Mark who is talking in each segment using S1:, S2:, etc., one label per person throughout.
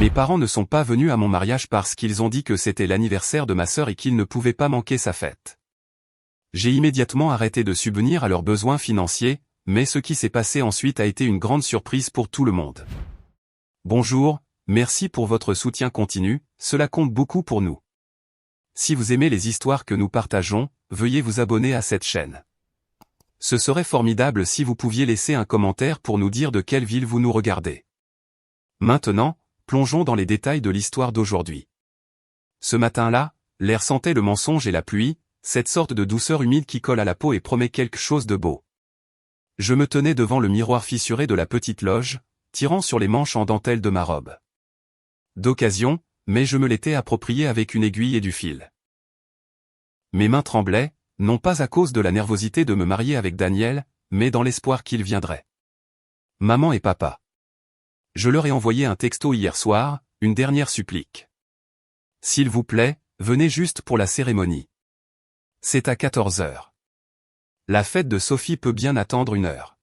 S1: Mes parents ne sont pas venus à mon mariage parce qu'ils ont dit que c'était l'anniversaire de ma sœur et qu'ils ne pouvaient pas manquer sa fête. J'ai immédiatement arrêté de subvenir à leurs besoins financiers, mais ce qui s'est passé ensuite a été une grande surprise pour tout le monde. Bonjour, merci pour votre soutien continu, cela compte beaucoup pour nous. Si vous aimez les histoires que nous partageons, veuillez vous abonner à cette chaîne. Ce serait formidable si vous pouviez laisser un commentaire pour nous dire de quelle ville vous nous regardez. Maintenant, plongeons dans les détails de l'histoire d'aujourd'hui. Ce matin-là, l'air sentait le mensonge et la pluie, cette sorte de douceur humide qui colle à la peau et promet quelque chose de beau. Je me tenais devant le miroir fissuré de la petite loge, tirant sur les manches en dentelle de ma robe. D'occasion, mais je me l'étais approprié avec une aiguille et du fil. Mes mains tremblaient, non pas à cause de la nervosité de me marier avec Daniel, mais dans l'espoir qu'il viendrait. Maman et papa. Je leur ai envoyé un texto hier soir, une dernière supplique. S'il vous plaît, venez juste pour la cérémonie. C'est à 14 h. La fête de Sophie peut bien attendre 1 heure.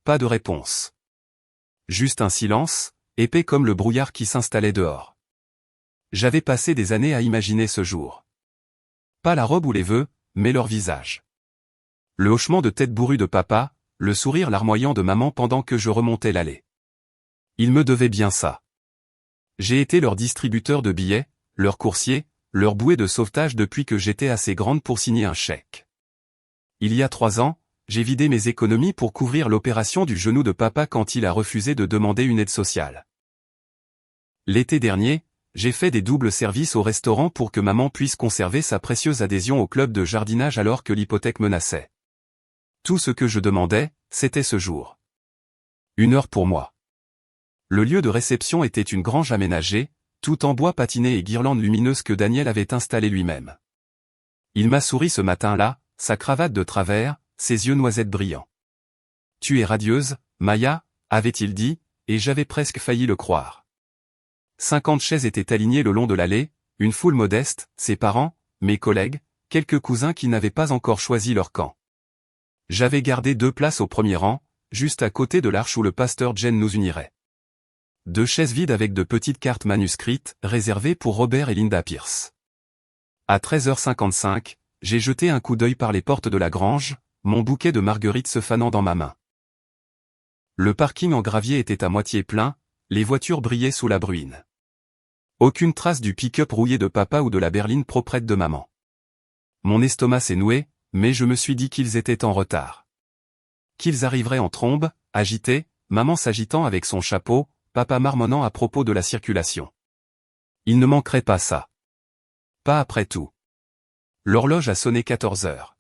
S1: Pas de réponse. Juste un silence, épais comme le brouillard qui s'installait dehors. J'avais passé des années à imaginer ce jour. Pas la robe ou les vœux, mais leur visage. Le hochement de tête bourru de papa, le sourire larmoyant de maman pendant que je remontais l'allée. Ils me devaient bien ça. J'ai été leur distributeur de billets, leur coursier, leur bouée de sauvetage depuis que j'étais assez grande pour signer un chèque. Il y a 3 ans, j'ai vidé mes économies pour couvrir l'opération du genou de papa quand il a refusé de demander une aide sociale. L'été dernier, j'ai fait des doubles services au restaurant pour que maman puisse conserver sa précieuse adhésion au club de jardinage alors que l'hypothèque menaçait. Tout ce que je demandais, c'était ce jour. 1 heure pour moi. Le lieu de réception était une grange aménagée, tout en bois patiné et guirlandes lumineuses que Daniel avait installées lui-même. Il m'a souri ce matin-là, sa cravate de travers, ses yeux noisettes brillants. « Tu es radieuse, Maya » avait-il dit, et j'avais presque failli le croire. 50 chaises étaient alignées le long de l'allée, une foule modeste, ses parents, mes collègues, quelques cousins qui n'avaient pas encore choisi leur camp. J'avais gardé 2 places au premier rang, juste à côté de l'arche où le pasteur Jen nous unirait. 2 chaises vides avec de petites cartes manuscrites, réservées pour Robert et Linda Pierce. À 13h55, j'ai jeté un coup d'œil par les portes de la grange, mon bouquet de marguerites se fanant dans ma main. Le parking en gravier était à moitié plein, les voitures brillaient sous la bruine. Aucune trace du pick-up rouillé de papa ou de la berline proprette de maman. Mon estomac s'est noué, mais je me suis dit qu'ils étaient en retard. Qu'ils arriveraient en trombe, agités, maman s'agitant avec son chapeau, papa marmonnant à propos de la circulation. Il ne manquerait pas ça. Pas après tout. L'horloge a sonné 14 h.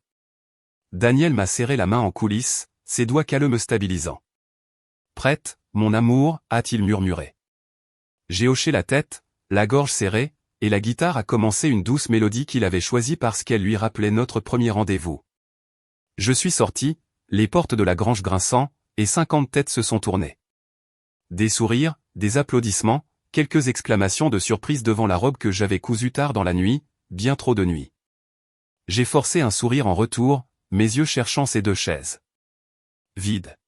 S1: Daniel m'a serré la main en coulisses, ses doigts calleux me stabilisant. « Prête, mon amour » a-t-il murmuré. J'ai hoché la tête, la gorge serrée, et la guitare a commencé une douce mélodie qu'il avait choisie parce qu'elle lui rappelait notre premier rendez-vous. Je suis sorti, les portes de la grange grinçant, et 50 têtes se sont tournées. Des sourires, des applaudissements, quelques exclamations de surprise devant la robe que j'avais cousue tard dans la nuit, bien trop de nuit. J'ai forcé un sourire en retour, mes yeux cherchant ces 2 chaises. Vide.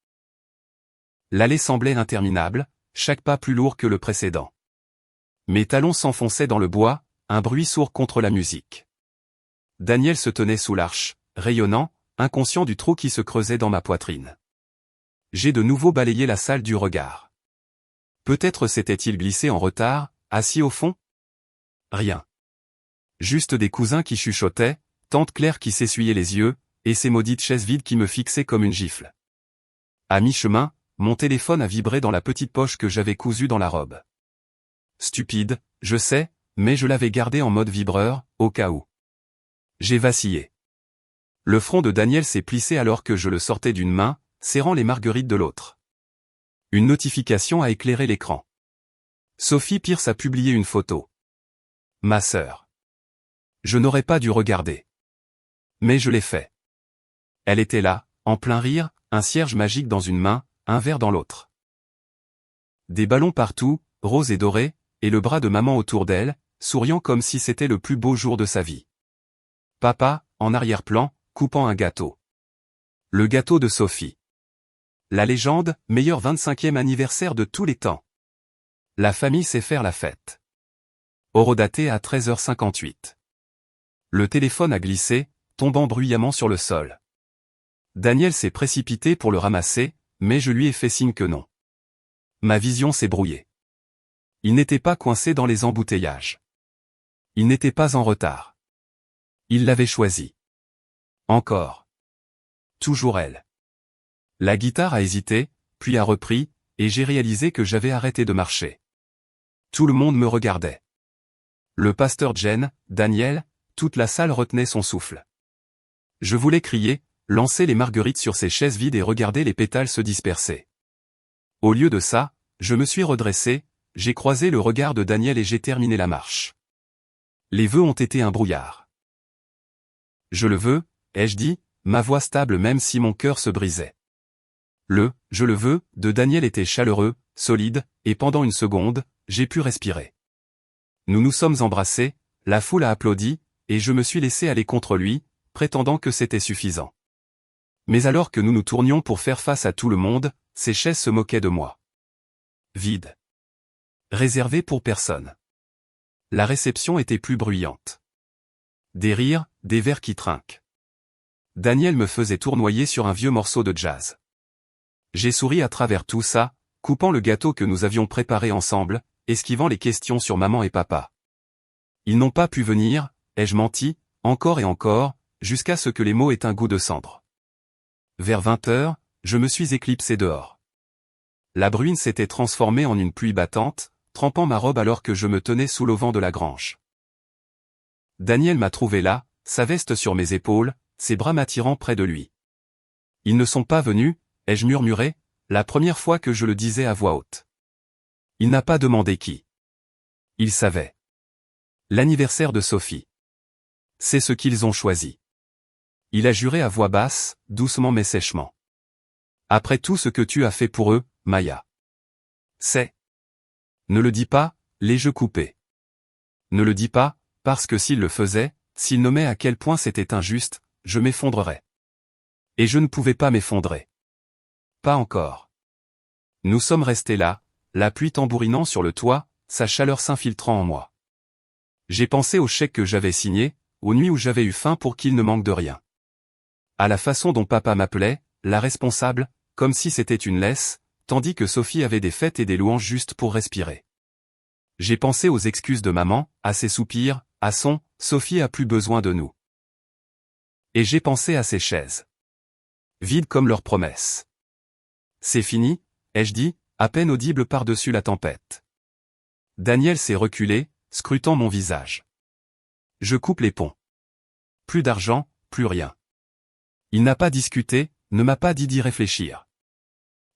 S1: L'allée semblait interminable, chaque pas plus lourd que le précédent. Mes talons s'enfonçaient dans le bois, un bruit sourd contre la musique. Daniel se tenait sous l'arche, rayonnant, inconscient du trou qui se creusait dans ma poitrine. J'ai de nouveau balayé la salle du regard. Peut-être s'était-il glissé en retard, assis au fond? Rien. Juste des cousins qui chuchotaient, tante Claire qui s'essuyait les yeux, et ces maudites chaises vides qui me fixaient comme une gifle. À mi-chemin, mon téléphone a vibré dans la petite poche que j'avais cousue dans la robe. Stupide, je sais, mais je l'avais gardé en mode vibreur, au cas où. J'ai vacillé. Le front de Daniel s'est plissé alors que je le sortais d'une main, serrant les marguerites de l'autre. Une notification a éclairé l'écran. Sophie Pierce a publié une photo. Ma sœur. Je n'aurais pas dû regarder. Mais je l'ai fait. Elle était là, en plein rire, un cierge magique dans une main, un verre dans l'autre. Des ballons partout, roses et dorés, et le bras de maman autour d'elle, souriant comme si c'était le plus beau jour de sa vie. Papa, en arrière-plan, coupant un gâteau. Le gâteau de Sophie. La légende, meilleur 25e anniversaire de tous les temps. La famille sait faire la fête. Horodaté à 13h58. Le téléphone a glissé, tombant bruyamment sur le sol. Daniel s'est précipité pour le ramasser, mais je lui ai fait signe que non. Ma vision s'est brouillée. Il n'était pas coincé dans les embouteillages. Il n'était pas en retard. Il l'avait choisi. Encore. Toujours elle. La guitare a hésité, puis a repris, et j'ai réalisé que j'avais arrêté de marcher. Tout le monde me regardait. Le pasteur Jen, Daniel, toute la salle retenait son souffle. Je voulais crier, lancer les marguerites sur ces chaises vides et regarder les pétales se disperser. Au lieu de ça, je me suis redressé, j'ai croisé le regard de Daniel et j'ai terminé la marche. Les vœux ont été un brouillard. Je le veux, ai-je dit, ma voix stable même si mon cœur se brisait. Je le veux, de Daniel était chaleureux, solide, et pendant une seconde, j'ai pu respirer. Nous nous sommes embrassés, la foule a applaudi, et je me suis laissé aller contre lui, prétendant que c'était suffisant. Mais alors que nous nous tournions pour faire face à tout le monde, ces chaises se moquaient de moi. Vide. Réservé pour personne. La réception était plus bruyante. Des rires, des verres qui trinquent. Daniel me faisait tournoyer sur un vieux morceau de jazz. J'ai souri à travers tout ça, coupant le gâteau que nous avions préparé ensemble, esquivant les questions sur maman et papa. Ils n'ont pas pu venir, ai-je menti, encore et encore, jusqu'à ce que les mots aient un goût de cendre. Vers 20h, je me suis éclipsé dehors. La bruine s'était transformée en une pluie battante, trempant ma robe alors que je me tenais sous l'auvent de la grange. Daniel m'a trouvé là, sa veste sur mes épaules, ses bras m'attirant près de lui. Ils ne sont pas venus, ai-je murmuré, la première fois que je le disais à voix haute. Il n'a pas demandé qui. Il savait. L'anniversaire de Sophie. C'est ce qu'ils ont choisi. Il a juré à voix basse, doucement mais sèchement. Après tout ce que tu as fait pour eux, Maya. C'est. Ne le dis pas, les jeux coupés. Ne le dis pas, parce que s'il le faisait, s'il nommait à quel point c'était injuste, je m'effondrerais. Et je ne pouvais pas m'effondrer. Pas encore. Nous sommes restés là, la pluie tambourinant sur le toit, sa chaleur s'infiltrant en moi. J'ai pensé au chèque que j'avais signé, aux nuits où j'avais eu faim pour qu'il ne manque de rien. À la façon dont papa m'appelait, la responsable, comme si c'était une laisse, tandis que Sophie avait des fêtes et des louanges juste pour respirer. J'ai pensé aux excuses de maman, à ses soupirs, à son « Sophie a plus besoin de nous ». Et j'ai pensé à ces chaises. Vides comme leurs promesses. C'est fini, ai-je dit, à peine audible par-dessus la tempête. Daniel s'est reculé, scrutant mon visage. Je coupe les ponts. Plus d'argent, plus rien. Il n'a pas discuté, ne m'a pas dit d'y réfléchir.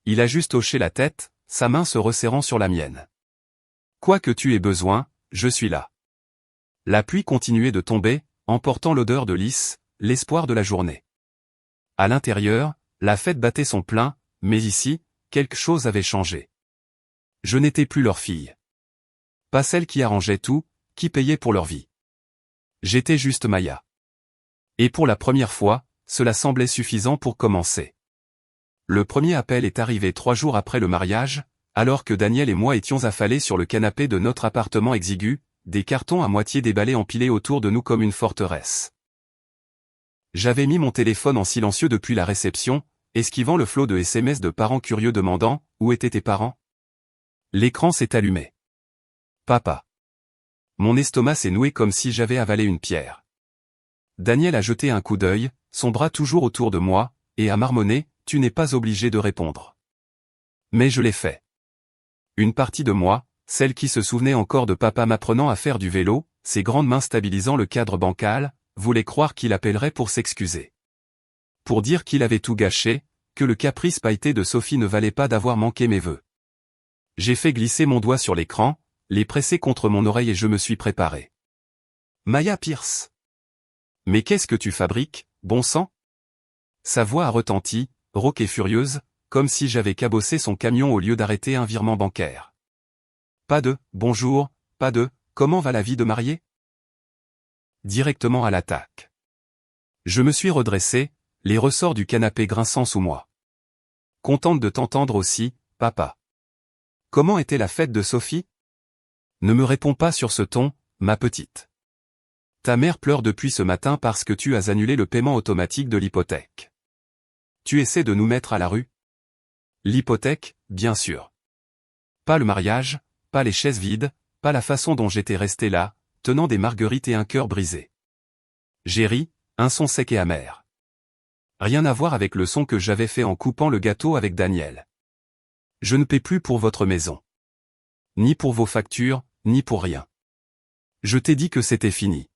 S1: Il a juste hoché la tête, sa main se resserrant sur la mienne. Quoi que tu aies besoin, je suis là. La pluie continuait de tomber, emportant l'odeur de lys, l'espoir de la journée. À l'intérieur, la fête battait son plein, mais ici, quelque chose avait changé. Je n'étais plus leur fille. Pas celle qui arrangeait tout, qui payait pour leur vie. J'étais juste Maya. Et pour la première fois, cela semblait suffisant pour commencer. Le premier appel est arrivé 3 jours après le mariage, alors que Daniel et moi étions affalés sur le canapé de notre appartement exigu, des cartons à moitié déballés empilés autour de nous comme une forteresse. J'avais mis mon téléphone en silencieux depuis la réception, esquivant le flot de SMS de parents curieux demandant « Où étaient tes parents ?» L'écran s'est allumé. Papa. Mon estomac s'est noué comme si j'avais avalé une pierre. Daniel a jeté un coup d'œil, son bras toujours autour de moi, et a marmonné « Tu n'es pas obligé de répondre. » Mais je l'ai fait. Une partie de moi, celle qui se souvenait encore de papa m'apprenant à faire du vélo, ses grandes mains stabilisant le cadre bancal, voulait croire qu'il appellerait pour s'excuser. Pour dire qu'il avait tout gâché, que le caprice pailleté de Sophie ne valait pas d'avoir manqué mes vœux. J'ai fait glisser mon doigt sur l'écran, les presser contre mon oreille et je me suis préparé. Maya Pierce. Mais qu'est-ce que tu fabriques, bon sang? Sa voix a retenti, rauque et furieuse, comme si j'avais cabossé son camion au lieu d'arrêter un virement bancaire. Pas de « bonjour », pas de « comment va la vie de mariée ?» Directement à l'attaque. Je me suis redressé, les ressorts du canapé grinçant sous moi. Contente de t'entendre aussi, papa. Comment était la fête de Sophie? Ne me réponds pas sur ce ton, ma petite. Ta mère pleure depuis ce matin parce que tu as annulé le paiement automatique de l'hypothèque. Tu essaies de nous mettre à la rue? L'hypothèque, bien sûr. Pas le mariage, pas les chaises vides, pas la façon dont j'étais resté là, tenant des marguerites et un cœur brisé. J'ai ri, un son sec et amer. Rien à voir avec le son que j'avais fait en coupant le gâteau avec Daniel. Je ne paie plus pour votre maison. Ni pour vos factures, ni pour rien. Je t'ai dit que c'était fini.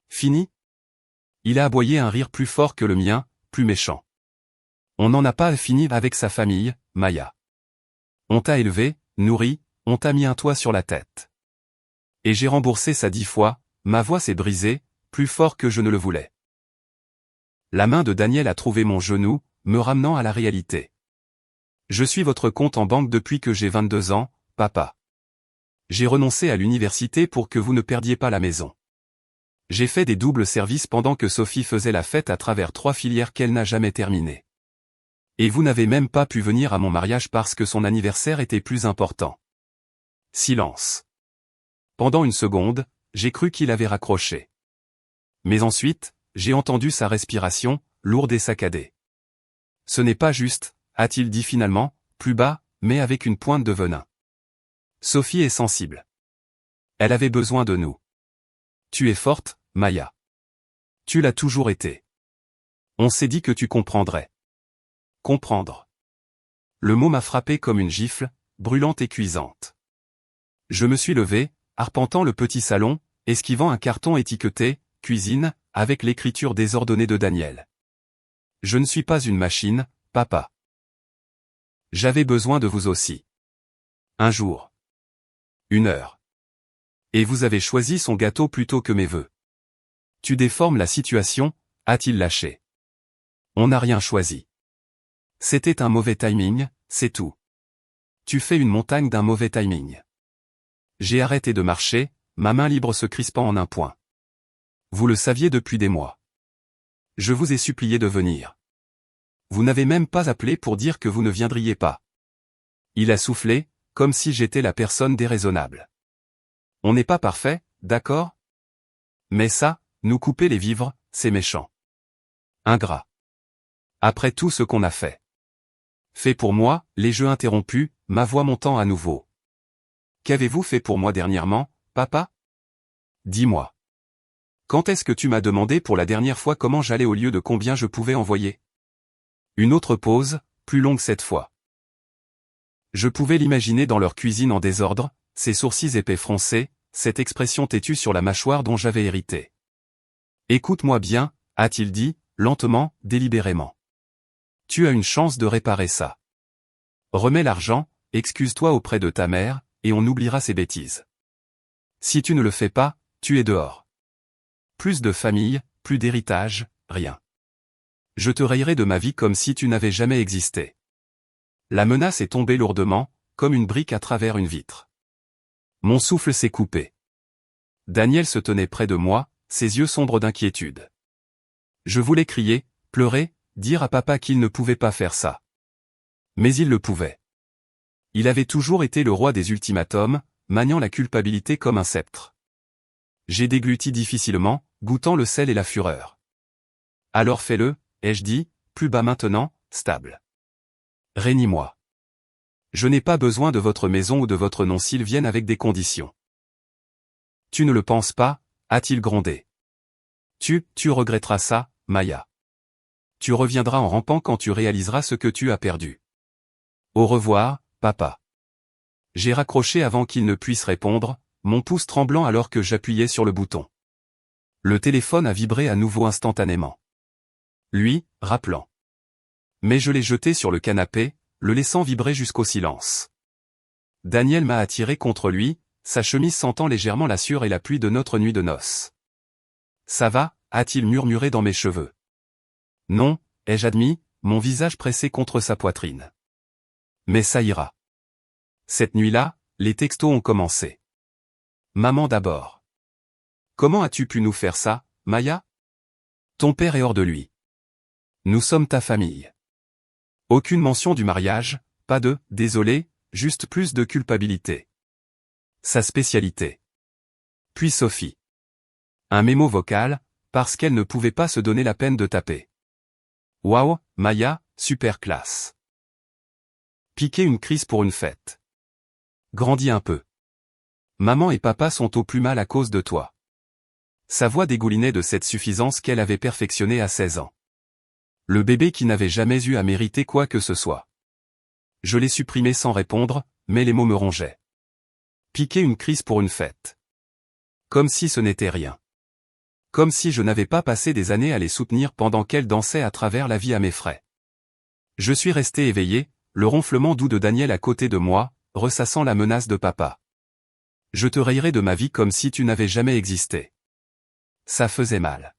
S1: Fini? Il a aboyé un rire plus fort que le mien, plus méchant. On n'en a pas fini avec sa famille, Maya. On t'a élevé, nourri, on t'a mis un toit sur la tête. Et j'ai remboursé ça 10 fois, ma voix s'est brisée, plus fort que je ne le voulais. La main de Daniel a trouvé mon genou, me ramenant à la réalité. Je suis votre compte en banque depuis que j'ai 22 ans, papa. J'ai renoncé à l'université pour que vous ne perdiez pas la maison. J'ai fait des doubles services pendant que Sophie faisait la fête à travers 3 filières qu'elle n'a jamais terminées. Et vous n'avez même pas pu venir à mon mariage parce que son anniversaire était plus important. Silence. Pendant une seconde, j'ai cru qu'il avait raccroché. Mais ensuite, j'ai entendu sa respiration, lourde et saccadée. Ce n'est pas juste, a-t-il dit finalement, plus bas, mais avec une pointe de venin. Sophie est sensible. Elle avait besoin de nous. Tu es forte, Maya. Tu l'as toujours été. On s'est dit que tu comprendrais. Comprendre. Le mot m'a frappé comme une gifle, brûlante et cuisante. Je me suis levé, arpentant le petit salon, esquivant un carton étiqueté « Cuisine » avec l'écriture désordonnée de Daniel. Je ne suis pas une machine, papa. J'avais besoin de vous aussi. Un jour. Une heure. Et vous avez choisi son gâteau plutôt que mes vœux. Tu déformes la situation, a-t-il lâché. On n'a rien choisi. C'était un mauvais timing, c'est tout. Tu fais une montagne d'un mauvais timing. J'ai arrêté de marcher, ma main libre se crispant en un point. Vous le saviez depuis des mois. Je vous ai supplié de venir. Vous n'avez même pas appelé pour dire que vous ne viendriez pas. Il a soufflé, comme si j'étais la personne déraisonnable. On n'est pas parfait, d'accord? Mais ça, nous couper les vivres, c'est méchant. Ingrat. Après tout ce qu'on a fait. Fait pour moi, les jeux interrompus, ma voix montant à nouveau. Qu'avez-vous fait pour moi dernièrement, papa? Dis-moi. Quand est-ce que tu m'as demandé pour la dernière fois comment j'allais au lieu de combien je pouvais envoyer? Une autre pause, plus longue cette fois. Je pouvais l'imaginer dans leur cuisine en désordre, ses sourcils épais froncés, cette expression têtue sur la mâchoire dont j'avais hérité. Écoute-moi bien, a-t-il dit, lentement, délibérément. Tu as une chance de réparer ça. Remets l'argent, excuse-toi auprès de ta mère, et on oubliera ces bêtises. Si tu ne le fais pas, tu es dehors. Plus de famille, plus d'héritage, rien. Je te rayerai de ma vie comme si tu n'avais jamais existé. La menace est tombée lourdement, comme une brique à travers une vitre. Mon souffle s'est coupé. Daniel se tenait près de moi, ses yeux sombres d'inquiétude. Je voulais crier, pleurer, dire à papa qu'il ne pouvait pas faire ça. Mais il le pouvait. Il avait toujours été le roi des ultimatums, maniant la culpabilité comme un sceptre. J'ai dégluti difficilement, goûtant le sel et la fureur. Alors fais-le, ai-je dit, plus bas maintenant, stable. Réunis-moi. Je n'ai pas besoin de votre maison ou de votre nom s'ils viennent avec des conditions. Tu ne le penses pas, a-t-il grondé. Tu regretteras ça, Maya. Tu reviendras en rampant quand tu réaliseras ce que tu as perdu. Au revoir, papa. J'ai raccroché avant qu'il ne puisse répondre, mon pouce tremblant alors que j'appuyais sur le bouton. Le téléphone a vibré à nouveau instantanément. Lui, rappelant. Mais je l'ai jeté sur le canapé, le laissant vibrer jusqu'au silence. Daniel m'a attiré contre lui, sa chemise sentant légèrement la sueur et la pluie de notre nuit de noces. Ça va, a-t-il murmuré dans mes cheveux. Non, ai-je admis, mon visage pressé contre sa poitrine. Mais ça ira. Cette nuit-là, les textos ont commencé. Maman d'abord. Comment as-tu pu nous faire ça, Maya? Ton père est hors de lui. Nous sommes ta famille. Aucune mention du mariage, pas de « désolé », juste plus de culpabilité. Sa spécialité. Puis Sophie. Un mémo vocal, parce qu'elle ne pouvait pas se donner la peine de taper. Waouh, Maya, super classe. Piquer une crise pour une fête. Grandis un peu. Maman et papa sont au plus mal à cause de toi. Sa voix dégoulinait de cette suffisance qu'elle avait perfectionnée à 16 ans. Le bébé qui n'avait jamais eu à mériter quoi que ce soit. Je l'ai supprimé sans répondre, mais les mots me rongeaient. Piquer une crise pour une fête. Comme si ce n'était rien. Comme si je n'avais pas passé des années à les soutenir pendant qu'elles dansaient à travers la vie à mes frais. Je suis resté éveillé, le ronflement doux de Daniel à côté de moi, ressassant la menace de papa. Je te rayerai de ma vie comme si tu n'avais jamais existé. Ça faisait mal.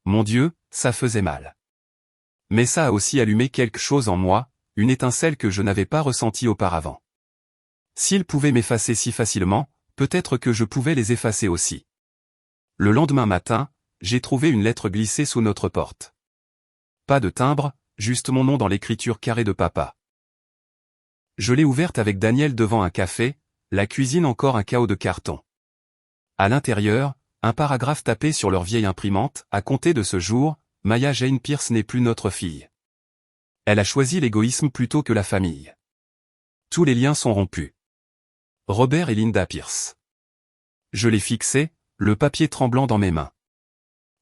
S1: Mon Dieu, ça faisait mal. Mais ça a aussi allumé quelque chose en moi, une étincelle que je n'avais pas ressentie auparavant. S'ils pouvaient m'effacer si facilement, peut-être que je pouvais les effacer aussi. Le lendemain matin, j'ai trouvé une lettre glissée sous notre porte. Pas de timbre, juste mon nom dans l'écriture carrée de papa. Je l'ai ouverte avec Daniel devant un café, la cuisine encore un chaos de carton. À l'intérieur, un paragraphe tapé sur leur vieille imprimante, à compter de ce jour, Maya Jane Pierce n'est plus notre fille. Elle a choisi l'égoïsme plutôt que la famille. Tous les liens sont rompus. Robert et Linda Pierce. Je l'ai fixé, le papier tremblant dans mes mains.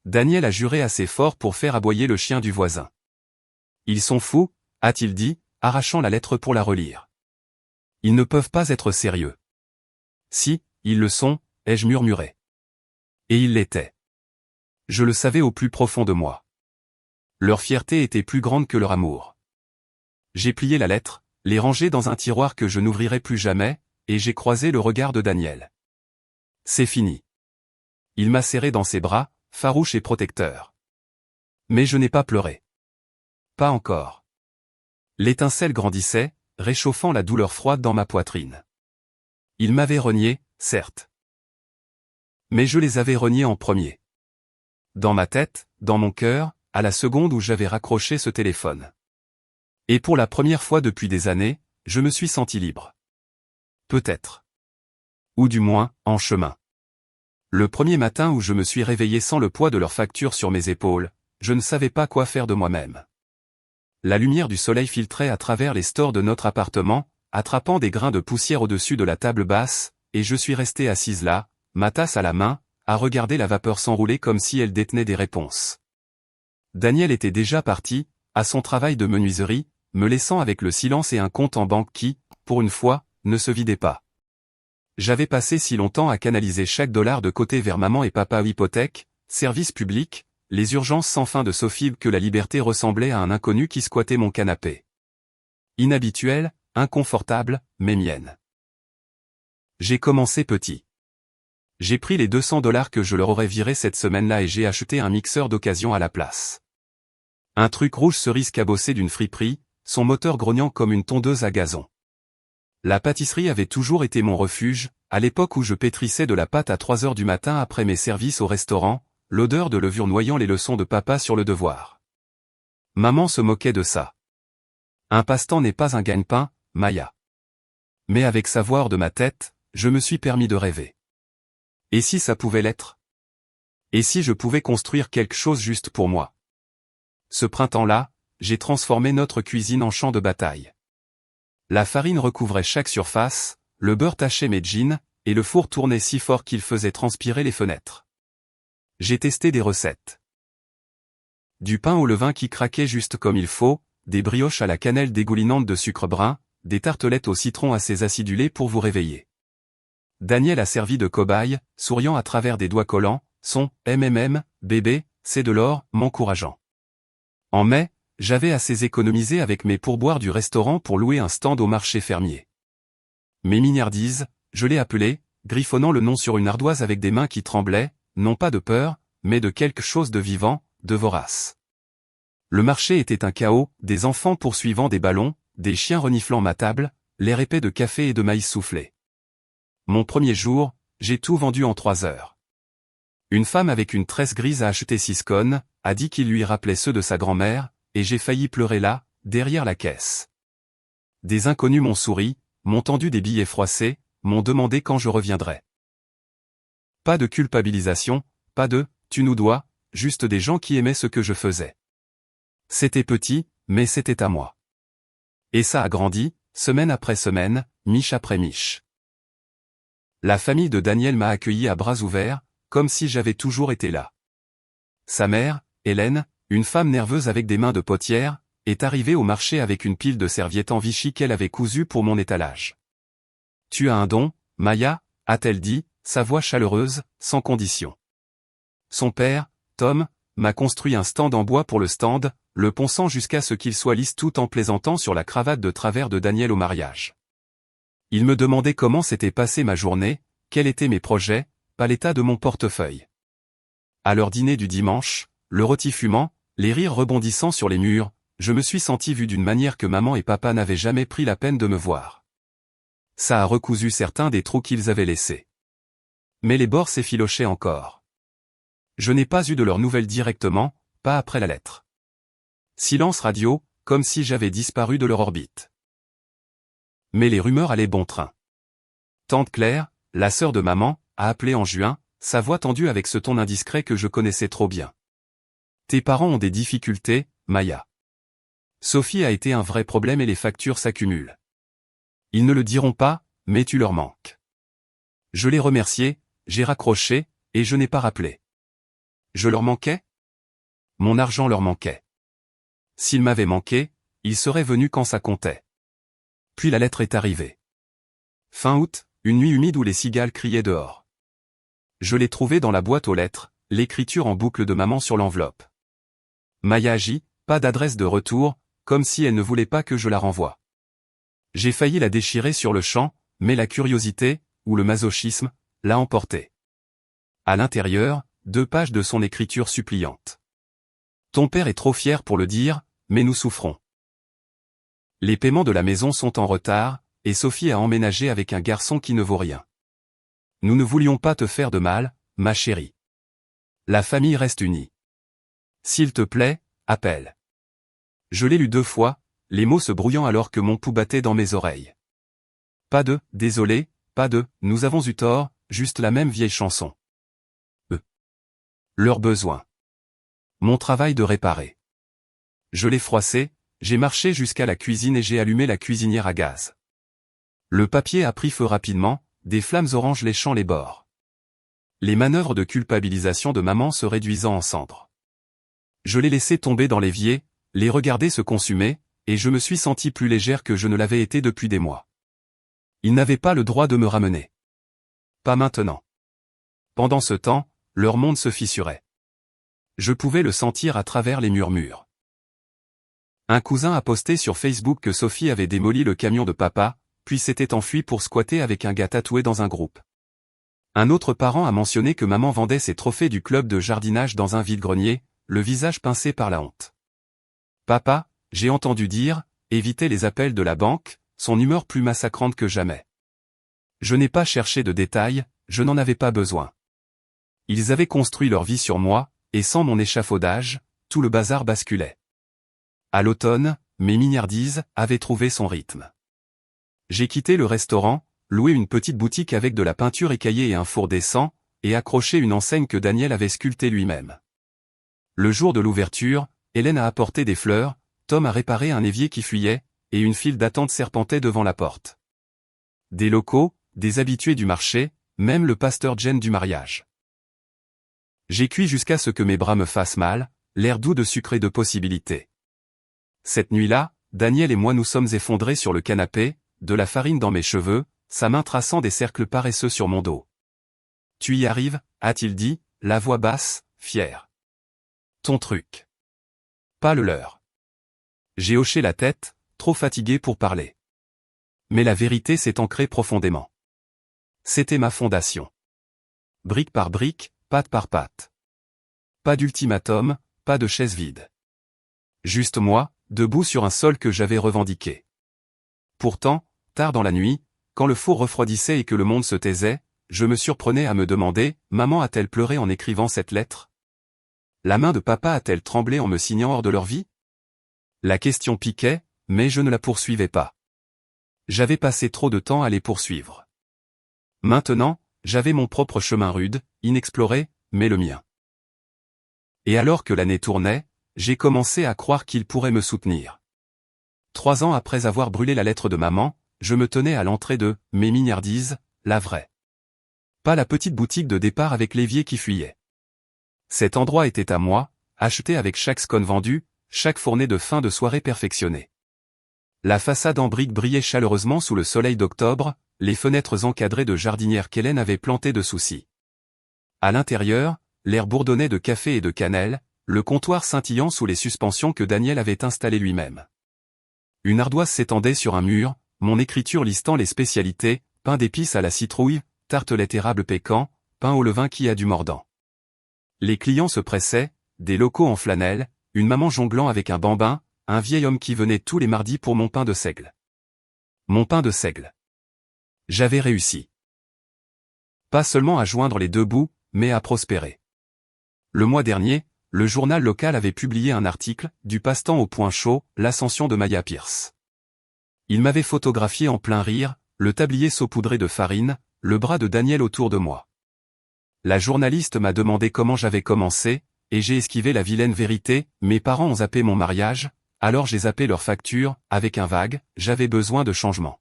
S1: Daniel a juré assez fort pour faire aboyer le chien du voisin. Ils sont fous, a-t-il dit, arrachant la lettre pour la relire. Ils ne peuvent pas être sérieux. Si, ils le sont, ai-je murmuré. Et ils l'étaient. Je le savais au plus profond de moi. Leur fierté était plus grande que leur amour. J'ai plié la lettre, l'ai rangée dans un tiroir que je n'ouvrirai plus jamais, et j'ai croisé le regard de Daniel. C'est fini. Il m'a serré dans ses bras, farouche et protecteur. Mais je n'ai pas pleuré. Pas encore. L'étincelle grandissait, réchauffant la douleur froide dans ma poitrine. Il m'avait renié, certes. Mais je les avais reniés en premier. Dans ma tête, dans mon cœur, à la seconde où j'avais raccroché ce téléphone. Et pour la première fois depuis des années, je me suis senti libre. Peut-être. Ou du moins, en chemin. Le premier matin où je me suis réveillé sans le poids de leurs factures sur mes épaules, je ne savais pas quoi faire de moi-même. La lumière du soleil filtrait à travers les stores de notre appartement, attrapant des grains de poussière au-dessus de la table basse, et je suis resté assise là, ma tasse à la main, à regarder la vapeur s'enrouler comme si elle détenait des réponses. Daniel était déjà parti, à son travail de menuiserie, me laissant avec le silence et un compte en banque qui, pour une fois, ne se vidait pas. J'avais passé si longtemps à canaliser chaque dollar de côté vers maman et papa hypothèque, service public, les urgences sans fin de Sophie que la liberté ressemblait à un inconnu qui squattait mon canapé. Inhabituel, inconfortable, mais mienne. J'ai commencé petit. J'ai pris les 200 $ que je leur aurais virés cette semaine-là et j'ai acheté un mixeur d'occasion à la place. Un truc rouge cerise cabossé d'une friperie, son moteur grognant comme une tondeuse à gazon. La pâtisserie avait toujours été mon refuge, à l'époque où je pétrissais de la pâte à 3 heures du matin après mes services au restaurant, l'odeur de levure noyant les leçons de papa sur le devoir. Maman se moquait de ça. Un passe-temps n'est pas un gagne-pain, Maya. Mais avec sa voix hors de ma tête, je me suis permis de rêver. Et si ça pouvait l'être? Et si je pouvais construire quelque chose juste pour moi? Ce printemps-là, j'ai transformé notre cuisine en champ de bataille. La farine recouvrait chaque surface, le beurre tachait mes jeans, et le four tournait si fort qu'il faisait transpirer les fenêtres. J'ai testé des recettes. Du pain au levain qui craquait juste comme il faut, des brioches à la cannelle dégoulinante de sucre brun, des tartelettes au citron assez acidulées pour vous réveiller. Daniel a servi de cobaye, souriant à travers des doigts collants, son « bébé, c'est de l'or » m'encourageant. En mai, j'avais assez économisé avec mes pourboires du restaurant pour louer un stand au marché fermier. Mes mignardises, je l'ai appelé, griffonnant le nom sur une ardoise avec des mains qui tremblaient, non pas de peur, mais de quelque chose de vivant, de vorace. Le marché était un chaos, des enfants poursuivant des ballons, des chiens reniflant ma table, l'air épais de café et de maïs soufflé. Mon premier jour, j'ai tout vendu en 3 heures. Une femme avec une tresse grise a acheté 6 cônes, a dit qu'il lui rappelait ceux de sa grand-mère, et j'ai failli pleurer là, derrière la caisse. Des inconnus m'ont souri, m'ont tendu des billets froissés, m'ont demandé quand je reviendrais. Pas de culpabilisation, pas de « tu nous dois », juste des gens qui aimaient ce que je faisais. C'était petit, mais c'était à moi. Et ça a grandi, semaine après semaine, miche après miche. La famille de Daniel m'a accueilli à bras ouverts, comme si j'avais toujours été là. Sa mère, Hélène, une femme nerveuse avec des mains de potière, est arrivée au marché avec une pile de serviettes en Vichy qu'elle avait cousues pour mon étalage. « Tu as un don, Maya ?» a-t-elle dit, sa voix chaleureuse, sans condition. Son père, Tom, m'a construit un stand en bois pour le stand, le ponçant jusqu'à ce qu'il soit lisse tout en plaisantant sur la cravate de travers de Daniel au mariage. Il me demandait comment s'était passée ma journée, quels étaient mes projets, pas l'état de mon portefeuille. À leur dîner du dimanche, le rôti fumant, les rires rebondissant sur les murs, je me suis senti vu d'une manière que maman et papa n'avaient jamais pris la peine de me voir. Ça a recousu certains des trous qu'ils avaient laissés. Mais les bords s'effilochaient encore. Je n'ai pas eu de leurs nouvelles directement, pas après la lettre. Silence radio, comme si j'avais disparu de leur orbite. Mais les rumeurs allaient bon train. Tante Claire, la sœur de maman, a appelé en juin, sa voix tendue avec ce ton indiscret que je connaissais trop bien. Tes parents ont des difficultés, Maya. Sophie a été un vrai problème et les factures s'accumulent. Ils ne le diront pas, mais tu leur manques. Je l'ai remercié, j'ai raccroché, et je n'ai pas rappelé. Je leur manquais? Mon argent leur manquait. S'il m'avait manqué, il serait venu quand ça comptait. Puis la lettre est arrivée. Fin août, une nuit humide où les cigales criaient dehors. Je l'ai trouvée dans la boîte aux lettres, l'écriture en boucle de maman sur l'enveloppe. Maya agit, pas d'adresse de retour, comme si elle ne voulait pas que je la renvoie. J'ai failli la déchirer sur le champ, mais la curiosité, ou le masochisme, l'a emportée. À l'intérieur, 2 pages de son écriture suppliante. Ton père est trop fier pour le dire, mais nous souffrons. Les paiements de la maison sont en retard, et Sophie a emménagé avec un garçon qui ne vaut rien. Nous ne voulions pas te faire de mal, ma chérie. La famille reste unie. S'il te plaît, appelle. Je l'ai lu 2 fois, les mots se brouillant alors que mon pouls battait dans mes oreilles. Pas de « désolé », pas de « nous avons eu tort », juste la même vieille chanson. Leurs besoins. Mon travail de réparer. Je l'ai froissé, j'ai marché jusqu'à la cuisine et j'ai allumé la cuisinière à gaz. Le papier a pris feu rapidement, des flammes oranges léchant les bords. Les manœuvres de culpabilisation de maman se réduisant en cendres. Je l'ai laissé tomber dans l'évier, les regarder se consumer, et je me suis senti plus légère que je ne l'avais été depuis des mois. Ils n'avaient pas le droit de me ramener. Pas maintenant. Pendant ce temps, leur monde se fissurait. Je pouvais le sentir à travers les murmures. Un cousin a posté sur Facebook que Sophie avait démoli le camion de papa, puis s'était enfui pour squatter avec un gars tatoué dans un groupe. Un autre parent a mentionné que maman vendait ses trophées du club de jardinage dans un vide-grenier, le visage pincé par la honte. Papa, j'ai entendu dire, évitait les appels de la banque, son humeur plus massacrante que jamais. Je n'ai pas cherché de détails, je n'en avais pas besoin. Ils avaient construit leur vie sur moi, et sans mon échafaudage, tout le bazar basculait. À l'automne, mes mignardises avaient trouvé son rythme. J'ai quitté le restaurant, loué une petite boutique avec de la peinture écaillée et un four décent, et accroché une enseigne que Daniel avait sculptée lui-même. Le jour de l'ouverture, Hélène a apporté des fleurs, Tom a réparé un évier qui fuyait, et une file d'attente serpentait devant la porte. Des locaux, des habitués du marché, même le pasteur Jen du mariage. J'ai cuit jusqu'à ce que mes bras me fassent mal, l'air doux de sucre et de possibilités. Cette nuit-là, Daniel et moi nous sommes effondrés sur le canapé, de la farine dans mes cheveux, sa main traçant des cercles paresseux sur mon dos. Tu y arrives, a-t-il dit, la voix basse, fière. Ton truc. Pas le leur. J'ai hoché la tête, trop fatigué pour parler. Mais la vérité s'est ancrée profondément. C'était ma fondation. Brique par brique, patte par patte. Pas d'ultimatum, pas de chaise vide. Juste moi, debout sur un sol que j'avais revendiqué. Pourtant, tard dans la nuit, quand le four refroidissait et que le monde se taisait, je me surprenais à me demander, maman a-t-elle pleuré en écrivant cette lettre? La main de papa a-t-elle tremblé en me signant hors de leur vie? La question piquait, mais je ne la poursuivais pas. J'avais passé trop de temps à les poursuivre. Maintenant, j'avais mon propre chemin rude, inexploré, mais le mien. Et alors que l'année tournait, j'ai commencé à croire qu'il pourrait me soutenir. 3 ans après avoir brûlé la lettre de maman, je me tenais à l'entrée de « Mes mignardises », la vraie. Pas la petite boutique de départ avec l'évier qui fuyait. Cet endroit était à moi, acheté avec chaque scone vendu, chaque fournée de fin de soirée perfectionnée. La façade en briques brillait chaleureusement sous le soleil d'octobre, les fenêtres encadrées de jardinières qu'Hélène avait plantées de soucis. À l'intérieur, l'air bourdonnait de café et de cannelle, le comptoir scintillant sous les suspensions que Daniel avait installées lui-même. Une ardoise s'étendait sur un mur, mon écriture listant les spécialités, pain d'épices à la citrouille, tartelette érable pécan, pain au levain qui a du mordant. Les clients se pressaient, des locaux en flanelle, une maman jonglant avec un bambin, un vieil homme qui venait tous les mardis pour mon pain de seigle. Mon pain de seigle. J'avais réussi. Pas seulement à joindre les deux bouts, mais à prospérer. Le mois dernier, le journal local avait publié un article, du passe-temps au point chaud, l'ascension de Maya Pierce. Il m'avait photographié en plein rire, le tablier saupoudré de farine, le bras de Daniel autour de moi. La journaliste m'a demandé comment j'avais commencé, et j'ai esquivé la vilaine vérité, mes parents ont zappé mon mariage, alors j'ai zappé leur facture, avec un vague, j'avais besoin de changement.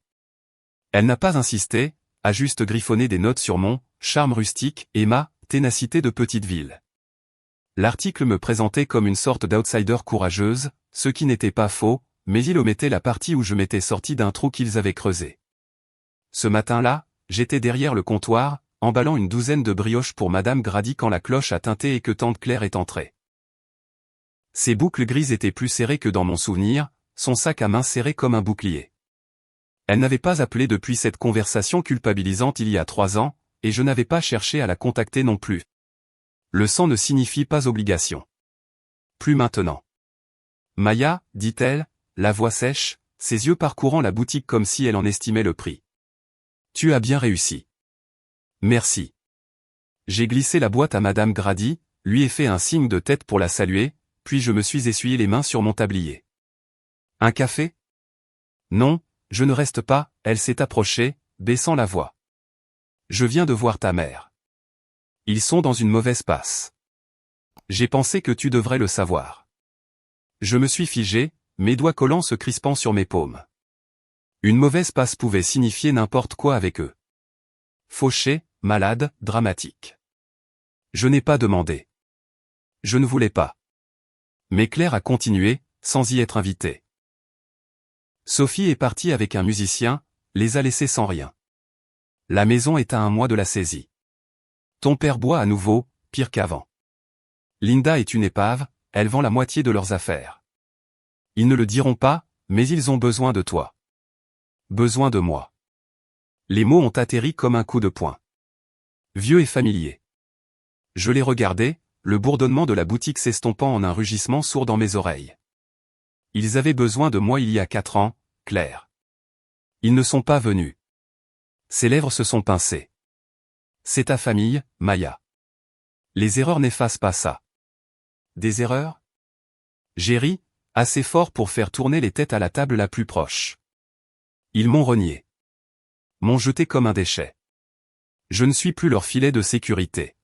S1: Elle n'a pas insisté, a juste griffonné des notes sur mon charme rustique et ma ténacité de petite ville. L'article me présentait comme une sorte d'outsider courageuse, ce qui n'était pas faux, mais il omettait la partie où je m'étais sorti d'un trou qu'ils avaient creusé. Ce matin-là, j'étais derrière le comptoir, emballant une douzaine de brioches pour Madame Grady quand la cloche a tinté et que tante Claire est entrée. Ses boucles grises étaient plus serrées que dans mon souvenir, son sac à main serré comme un bouclier. Elle n'avait pas appelé depuis cette conversation culpabilisante il y a 3 ans, et je n'avais pas cherché à la contacter non plus. Le sang ne signifie pas obligation. Plus maintenant. Maya, dit-elle, la voix sèche, ses yeux parcourant la boutique comme si elle en estimait le prix. Tu as bien réussi. Merci. J'ai glissé la boîte à Madame Grady, lui ai fait un signe de tête pour la saluer, puis je me suis essuyé les mains sur mon tablier. Un café? Non, je ne reste pas, elle s'est approchée, baissant la voix. Je viens de voir ta mère. Ils sont dans une mauvaise passe. J'ai pensé que tu devrais le savoir. Je me suis figé, mes doigts collants se crispant sur mes paumes. Une mauvaise passe pouvait signifier n'importe quoi avec eux. Fauché, malade, dramatique. Je n'ai pas demandé. Je ne voulais pas. Mais Claire a continué, sans y être invitée. Sophie est partie avec un musicien, les a laissés sans rien. La maison est à 1 mois de la saisie. Ton père boit à nouveau, pire qu'avant. Linda est une épave, elle vend la moitié de leurs affaires. Ils ne le diront pas, mais ils ont besoin de toi. Besoin de moi. Les mots ont atterri comme un coup de poing. Vieux et familier. Je les regardais, le bourdonnement de la boutique s'estompant en un rugissement sourd dans mes oreilles. Ils avaient besoin de moi il y a 4 ans, Claire. Ils ne sont pas venus. Ses lèvres se sont pincées. C'est ta famille, Maya. Les erreurs n'effacent pas ça. Des erreurs? J'ai ri, assez fort pour faire tourner les têtes à la table la plus proche. Ils m'ont renié. M'ont jeté comme un déchet. Je ne suis plus leur filet de sécurité.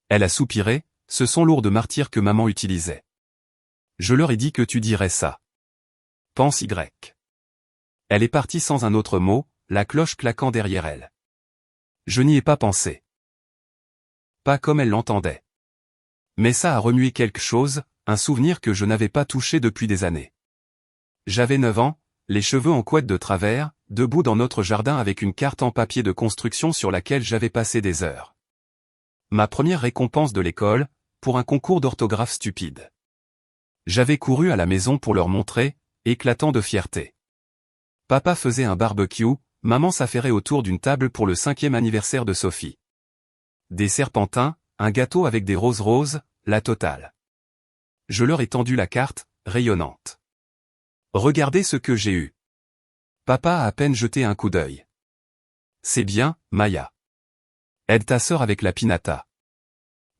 S1: Elle a soupiré, ce son lourd de martyrs que maman utilisait. Je leur ai dit que tu dirais ça. Pense Y. Elle est partie sans un autre mot, la cloche claquant derrière elle. Je n'y ai pas pensé. Pas comme elle l'entendait. Mais ça a remué quelque chose, un souvenir que je n'avais pas touché depuis des années. J'avais 9 ans, les cheveux en couette de travers, debout dans notre jardin avec une carte en papier de construction sur laquelle j'avais passé des heures. Ma première récompense de l'école, pour un concours d'orthographe stupide. J'avais couru à la maison pour leur montrer, éclatant de fierté. Papa faisait un barbecue, maman s'affairait autour d'une table pour le 5e anniversaire de Sophie. Des serpentins, un gâteau avec des roses roses, la totale. Je leur ai tendu la carte, rayonnante. Regardez ce que j'ai eu. Papa a à peine jeté un coup d'œil. C'est bien, Maya. Aide ta sœur avec la pinata.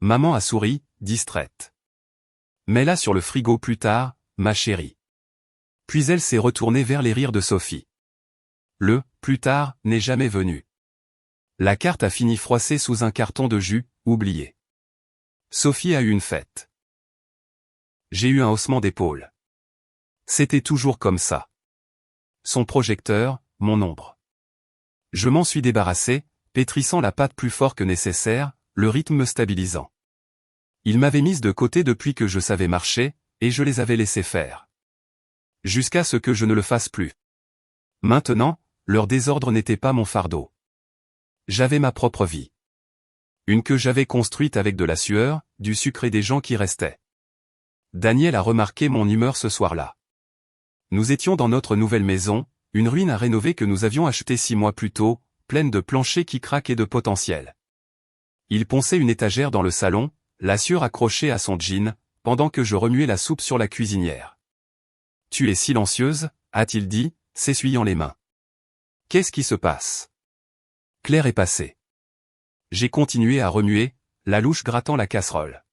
S1: Maman a souri, distraite. Mets-la sur le frigo plus tard, ma chérie. Puis elle s'est retournée vers les rires de Sophie. Le « plus tard » n'est jamais venu. La carte a fini froissée sous un carton de jus, oublié. Sophie a eu une fête. J'ai eu un haussement d'épaule. C'était toujours comme ça. Son projecteur, mon ombre. Je m'en suis débarrassé, pétrissant la pâte plus fort que nécessaire, le rythme me stabilisant. Il m'avait mise de côté depuis que je savais marcher, et je les avais laissés faire. Jusqu'à ce que je ne le fasse plus. Maintenant, leur désordre n'était pas mon fardeau. J'avais ma propre vie. Une que j'avais construite avec de la sueur, du sucre et des gens qui restaient. Daniel a remarqué mon humeur ce soir-là. Nous étions dans notre nouvelle maison, une ruine à rénover que nous avions achetée 6 mois plus tôt, pleine de planchers qui craquent et de potentiel. Il ponçait une étagère dans le salon, la sueur accrochée à son jean, pendant que je remuais la soupe sur la cuisinière. « Tu es silencieuse » a-t-il dit, s'essuyant les mains. « Qu'est-ce qui se passe ?» Claire est passée. J'ai continué à remuer, la louche grattant la casserole.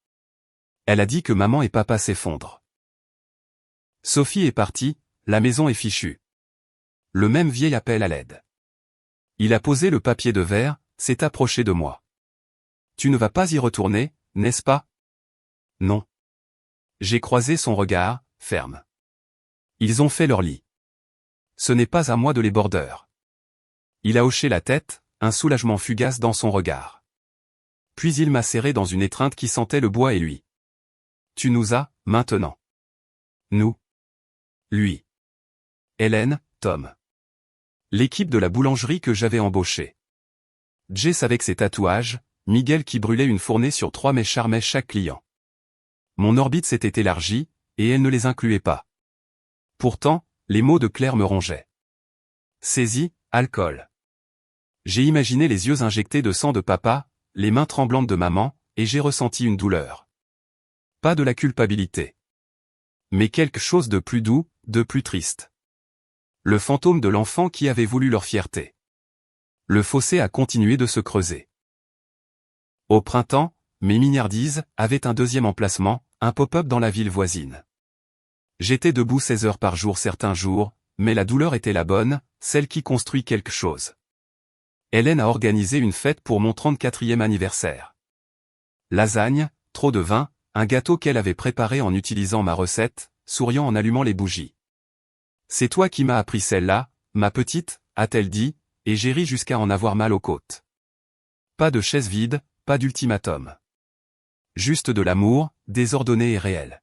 S1: Elle a dit que maman et papa s'effondrent. Sophie est partie, la maison est fichue. Le même vieil appel à l'aide. Il a posé le papier de verre, s'est approché de moi. « Tu ne vas pas y retourner, n'est-ce pas ?» « Non. » J'ai croisé son regard, ferme. Ils ont fait leur lit. Ce n'est pas à moi de les border. Il a hoché la tête, un soulagement fugace dans son regard. Puis il m'a serré dans une étreinte qui sentait le bois et lui. « Tu nous as, maintenant. » Nous. Lui. Hélène, Tom. L'équipe de la boulangerie que j'avais embauchée. Jess avec ses tatouages, Miguel qui brûlait une fournée sur 3 mais charmait chaque client. Mon orbite s'était élargie, et elle ne les incluait pas. Pourtant, les mots de Claire me rongeaient. Saisie, alcool. J'ai imaginé les yeux injectés de sang de papa, les mains tremblantes de maman, et j'ai ressenti une douleur. Pas de la culpabilité. Mais quelque chose de plus doux, de plus triste. Le fantôme de l'enfant qui avait voulu leur fierté. Le fossé a continué de se creuser. Au printemps, mes mignardises avaient un deuxième emplacement, un pop-up dans la ville voisine. J'étais debout 16 heures par jour certains jours, mais la douleur était la bonne, celle qui construit quelque chose. Hélène a organisé une fête pour mon 34e anniversaire. Lasagne, trop de vin, un gâteau qu'elle avait préparé en utilisant ma recette, souriant en allumant les bougies. « C'est toi qui m'as appris celle-là, ma petite » a-t-elle dit, et j'ai ri jusqu'à en avoir mal aux côtes. Pas de chaise vide, pas d'ultimatum. Juste de l'amour, désordonné et réel.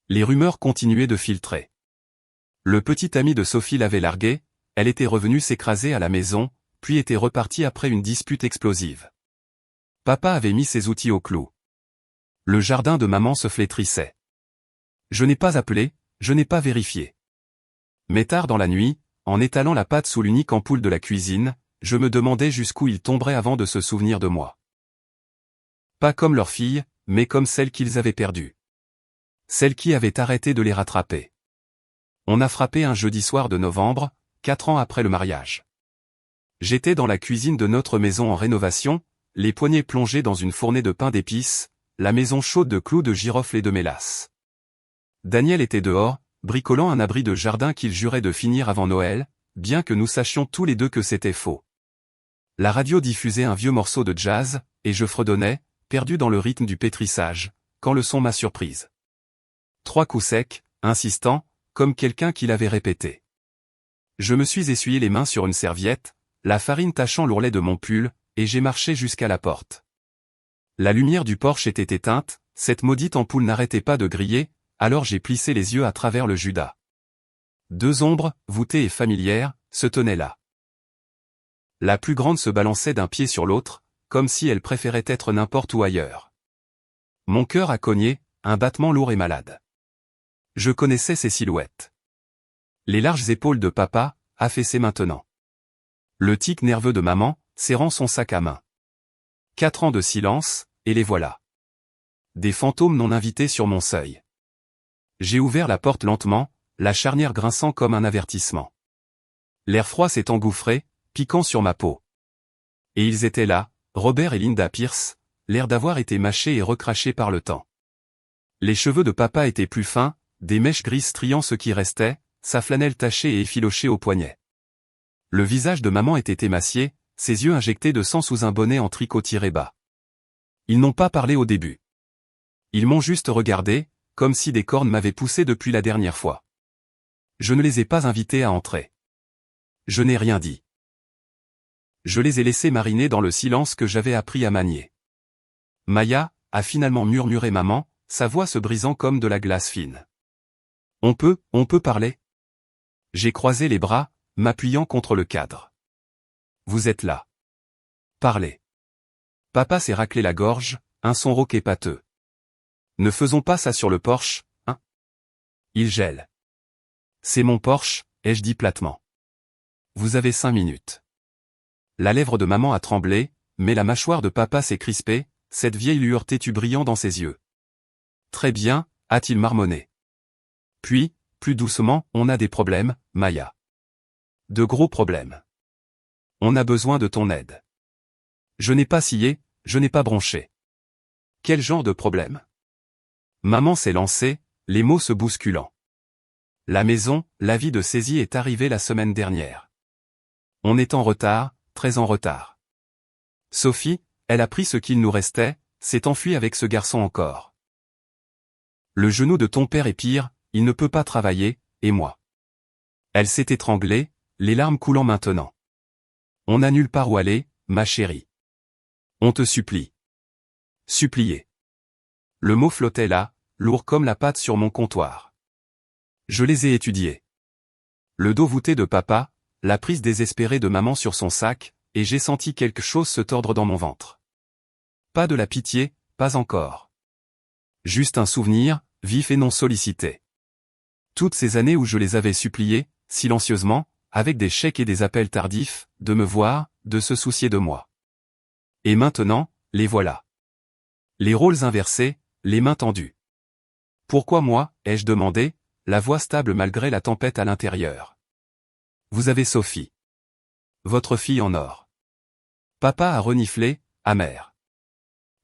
S1: Les rumeurs continuaient de filtrer. Le petit ami de Sophie l'avait larguée, elle était revenue s'écraser à la maison, puis était repartie après une dispute explosive. Papa avait mis ses outils au clou. Le jardin de maman se flétrissait. Je n'ai pas appelé, je n'ai pas vérifié. Mais tard dans la nuit, en étalant la pâte sous l'unique ampoule de la cuisine, je me demandais jusqu'où ils tomberaient avant de se souvenir de moi. Pas comme leur fille, mais comme celle qu'ils avaient perdue. Celle qui avait arrêté de les rattraper. On a frappé un jeudi soir de novembre, 4 ans après le mariage. J'étais dans la cuisine de notre maison en rénovation, les poignets plongés dans une fournée de pain d'épices, la maison chaude de clous de girofle et de mélasse. Daniel était dehors, bricolant un abri de jardin qu'il jurait de finir avant Noël, bien que nous sachions tous les deux que c'était faux. La radio diffusait un vieux morceau de jazz, et je fredonnais, perdu dans le rythme du pétrissage, quand le son m'a surprise. 3 coups secs, insistants, comme quelqu'un qui l'avait répété. Je me suis essuyé les mains sur une serviette, la farine tachant l'ourlet de mon pull, et j'ai marché jusqu'à la porte. La lumière du porche était éteinte, cette maudite ampoule n'arrêtait pas de griller, alors j'ai plissé les yeux à travers le Judas. 2 ombres, voûtées et familières, se tenaient là. La plus grande se balançait d'un pied sur l'autre, comme si elle préférait être n'importe où ailleurs. Mon cœur a cogné, un battement lourd et malade. Je connaissais ces silhouettes. Les larges épaules de papa, affaissées maintenant. Le tic nerveux de maman, serrant son sac à main. 4 ans de silence, et les voilà. Des fantômes non invités sur mon seuil. J'ai ouvert la porte lentement, la charnière grinçant comme un avertissement. L'air froid s'est engouffré, piquant sur ma peau. Et ils étaient là, Robert et Linda Pierce, l'air d'avoir été mâchés et recrachés par le temps. Les cheveux de papa étaient plus fins, des mèches grises striant ce qui restait, sa flanelle tachée et effilochée au poignet. Le visage de maman était émacié, ses yeux injectés de sang sous un bonnet en tricot tiré bas. Ils n'ont pas parlé au début. Ils m'ont juste regardé, comme si des cornes m'avaient poussé depuis la dernière fois. Je ne les ai pas invités à entrer. Je n'ai rien dit. Je les ai laissés mariner dans le silence que j'avais appris à manier. Maya, a finalement murmuré maman, sa voix se brisant comme de la glace fine. On peut parler. J'ai croisé les bras, m'appuyant contre le cadre. Vous êtes là. Parlez. Papa s'est raclé la gorge, un son rauque et pâteux. Ne faisons pas ça sur le porche, hein? Il gèle. C'est mon Porsche, ai-je dit platement. Vous avez 5 minutes. La lèvre de maman a tremblé, mais la mâchoire de papa s'est crispée, cette vieille lueur têtue brillant dans ses yeux. Très bien, a-t-il marmonné. Puis, plus doucement, on a des problèmes, Maya. De gros problèmes. On a besoin de ton aide. Je n'ai pas scié, je n'ai pas bronché. Quel genre de problème? Maman s'est lancée, les mots se bousculant. La maison, la vie de saisie est arrivée la semaine dernière. On est en retard, très en retard. Sophie, elle a pris ce qu'il nous restait, s'est enfuie avec ce garçon encore. Le genou de ton père est pire, il ne peut pas travailler, et moi. Elle s'est étranglée, les larmes coulant maintenant. On n'a nulle part où aller, ma chérie. On te supplie. Supplier. Le mot flottait là, lourd comme la pâte sur mon comptoir. Je les ai étudiés. Le dos voûté de papa, la prise désespérée de maman sur son sac, et j'ai senti quelque chose se tordre dans mon ventre. Pas de la pitié, pas encore. Juste un souvenir, vif et non sollicité. Toutes ces années où je les avais suppliés, silencieusement, avec des chèques et des appels tardifs, de me voir, de se soucier de moi. Et maintenant, les voilà. Les rôles inversés, les mains tendues. Pourquoi moi, ai-je demandé, la voix stable malgré la tempête à l'intérieur. Vous avez Sophie. Votre fille en or. Papa a reniflé, amer.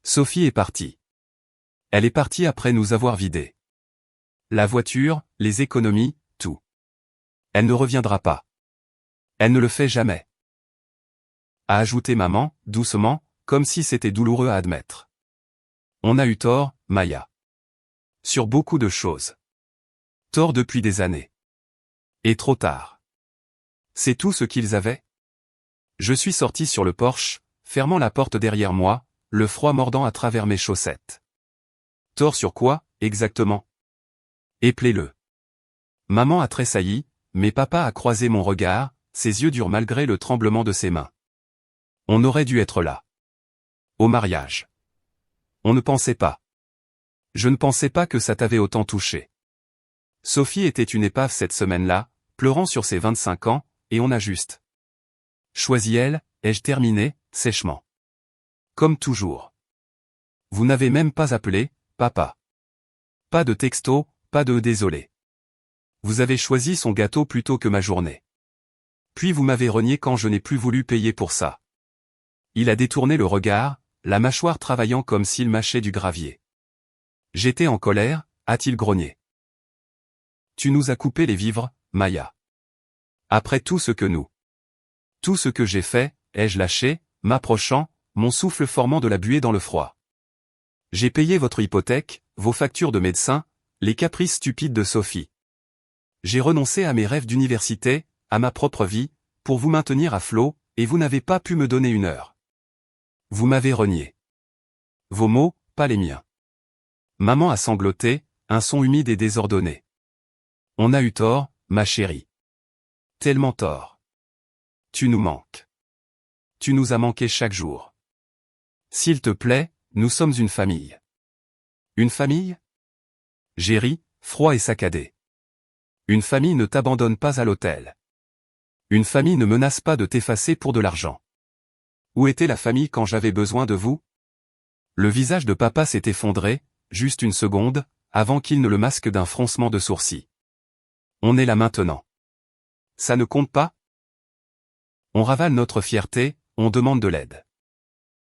S1: Sophie est partie. Elle est partie après nous avoir vidés. La voiture, les économies, tout. Elle ne reviendra pas. Elle ne le fait jamais. A ajouté maman, doucement, comme si c'était douloureux à admettre. On a eu tort, Maya. Sur beaucoup de choses. Tort depuis des années. Et trop tard. C'est tout ce qu'ils avaient? Je suis sorti sur le porche, fermant la porte derrière moi, le froid mordant à travers mes chaussettes. Tort sur quoi, exactement? Éplez-le. Maman a tressailli, mais papa a croisé mon regard, ses yeux durs malgré le tremblement de ses mains. On aurait dû être là. Au mariage. On ne pensait pas. Je ne pensais pas que ça t'avait autant touché. Sophie était une épave cette semaine-là, pleurant sur ses 25 ans, et on a juste choisi elle, ai-je terminé, sèchement. Comme toujours. Vous n'avez même pas appelé, papa. Pas de texto, pas de désolé. Vous avez choisi son gâteau plutôt que ma journée. Puis vous m'avez renié quand je n'ai plus voulu payer pour ça. Il a détourné le regard, la mâchoire travaillant comme s'il mâchait du gravier. J'étais en colère, a-t-il grogné. Tu nous as coupé les vivres, Maya. Après tout ce que nous. Tout ce que j'ai fait, ai-je lâché, m'approchant, mon souffle formant de la buée dans le froid. J'ai payé votre hypothèque, vos factures de médecin, les caprices stupides de Sophie. J'ai renoncé à mes rêves d'université, à ma propre vie, pour vous maintenir à flot, et vous n'avez pas pu me donner une heure. Vous m'avez renié. Vos mots, pas les miens. Maman a sangloté, un son humide et désordonné. On a eu tort, ma chérie. Tellement tort. Tu nous manques. Tu nous as manqué chaque jour. S'il te plaît, nous sommes une famille. Une famille? J'ai ri, froid et saccadé. Une famille ne t'abandonne pas à l'hôtel. Une famille ne menace pas de t'effacer pour de l'argent. Où était la famille quand j'avais besoin de vous? Le visage de papa s'est effondré, juste une seconde, avant qu'il ne le masque d'un froncement de sourcils. On est là maintenant. Ça ne compte pas? On ravale notre fierté, on demande de l'aide.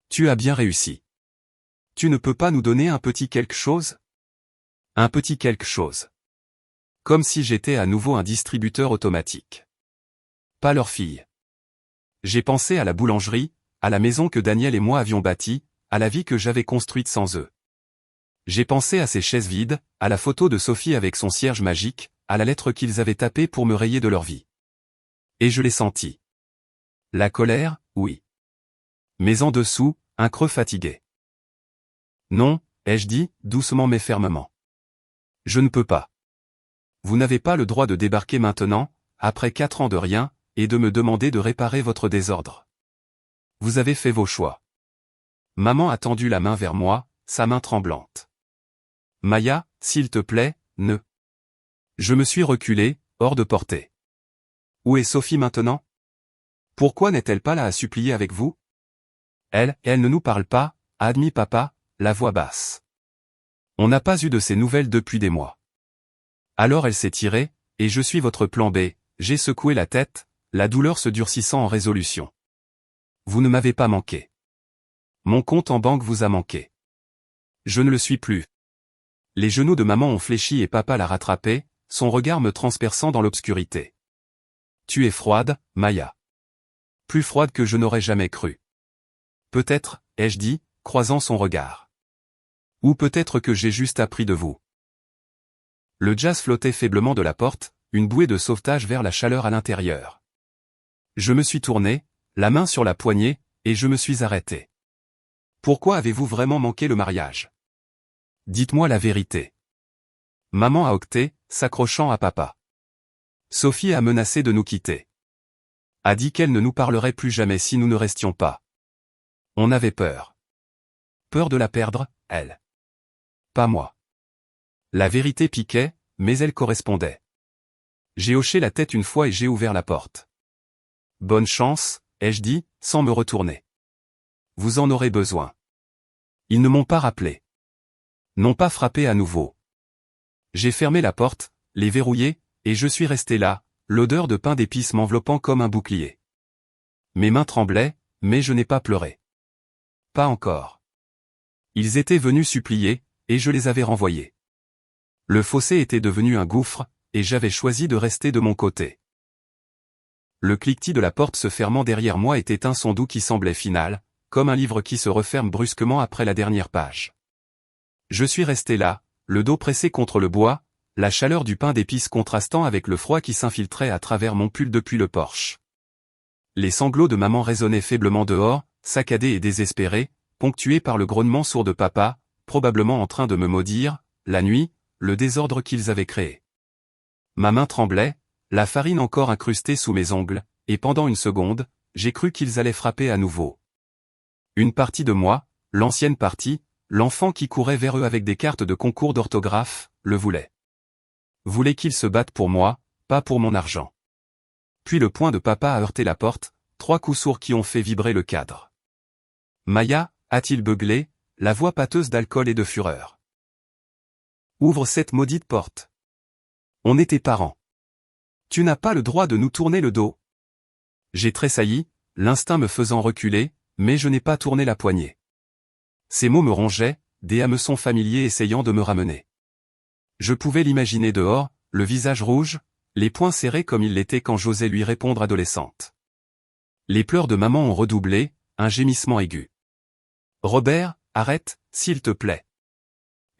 S1: Tu as bien réussi. Tu ne peux pas nous donner un petit quelque chose? Un petit quelque chose. Comme si j'étais à nouveau un distributeur automatique. Pas leur fille. J'ai pensé à la boulangerie, à la maison que Daniel et moi avions bâtie, à la vie que j'avais construite sans eux. J'ai pensé à ces chaises vides, à la photo de Sophie avec son cierge magique, à la lettre qu'ils avaient tapée pour me rayer de leur vie. Et je l'ai senti. La colère, oui. Mais en dessous, un creux fatigué. Non, ai-je dit, doucement mais fermement. Je ne peux pas. Vous n'avez pas le droit de débarquer maintenant, après 4 ans de rien, et de me demander de réparer votre désordre. Vous avez fait vos choix. Maman a tendu la main vers moi, sa main tremblante. Maya, s'il te plaît, ne. Je me suis reculé, hors de portée. Où est Sophie maintenant? Pourquoi n'est-elle pas là à supplier avec vous? Elle ne nous parle pas, a admis papa, la voix basse. On n'a pas eu de ses nouvelles depuis des mois. Alors elle s'est tirée, et je suis votre plan B, j'ai secoué la tête, la douleur se durcissant en résolution. Vous ne m'avez pas manqué. Mon compte en banque vous a manqué. Je ne le suis plus. Les genoux de maman ont fléchi et papa l'a rattrapé, son regard me transperçant dans l'obscurité. Tu es froide, Maya. Plus froide que je n'aurais jamais cru. Peut-être, ai-je dit, croisant son regard. Ou peut-être que j'ai juste appris de vous. Le jazz flottait faiblement de la porte, une bouée de sauvetage vers la chaleur à l'intérieur. Je me suis tourné, la main sur la poignée, et je me suis arrêté. Pourquoi avez-vous vraiment manqué le mariage? Dites-moi la vérité. Maman a octé, s'accrochant à papa. Sophie a menacé de nous quitter. A dit qu'elle ne nous parlerait plus jamais si nous ne restions pas. On avait peur. Peur de la perdre, elle. Pas moi. La vérité piquait, mais elle correspondait. J'ai hoché la tête une fois et j'ai ouvert la porte. Bonne chance, ai-je dit, sans me retourner. Vous en aurez besoin. Ils ne m'ont pas rappelé. N'ont pas frappé à nouveau. J'ai fermé la porte, les verrouillé, et je suis resté là, l'odeur de pain d'épices m'enveloppant comme un bouclier. Mes mains tremblaient, mais je n'ai pas pleuré. Pas encore. Ils étaient venus supplier, et je les avais renvoyés. Le fossé était devenu un gouffre, et j'avais choisi de rester de mon côté. Le cliquetis de la porte se fermant derrière moi était un son doux qui semblait final, comme un livre qui se referme brusquement après la dernière page. Je suis resté là, le dos pressé contre le bois, la chaleur du pain d'épices contrastant avec le froid qui s'infiltrait à travers mon pull depuis le porche. Les sanglots de maman résonnaient faiblement dehors, saccadés et désespérés, ponctués par le grognement sourd de papa, probablement en train de me maudire, la nuit, le désordre qu'ils avaient créé. Ma main tremblait, la farine encore incrustée sous mes ongles, et pendant une seconde, j'ai cru qu'ils allaient frapper à nouveau. Une partie de moi, l'ancienne partie, l'enfant qui courait vers eux avec des cartes de concours d'orthographe, le voulait. Voulait qu'ils se battent pour moi, pas pour mon argent. Puis le poing de papa a heurté la porte, 3 coups sourds qui ont fait vibrer le cadre. Maya, a-t-il beuglé, la voix pâteuse d'alcool et de fureur. Ouvre cette maudite porte. On est tes parents. Tu n'as pas le droit de nous tourner le dos. J'ai tressailli, l'instinct me faisant reculer, mais je n'ai pas tourné la poignée. Ces mots me rongeaient, des hameçons familiers essayant de me ramener. Je pouvais l'imaginer dehors, le visage rouge, les poings serrés comme il l'était quand j'osais lui répondre adolescente. Les pleurs de maman ont redoublé, un gémissement aigu. Robert, arrête, s'il te plaît.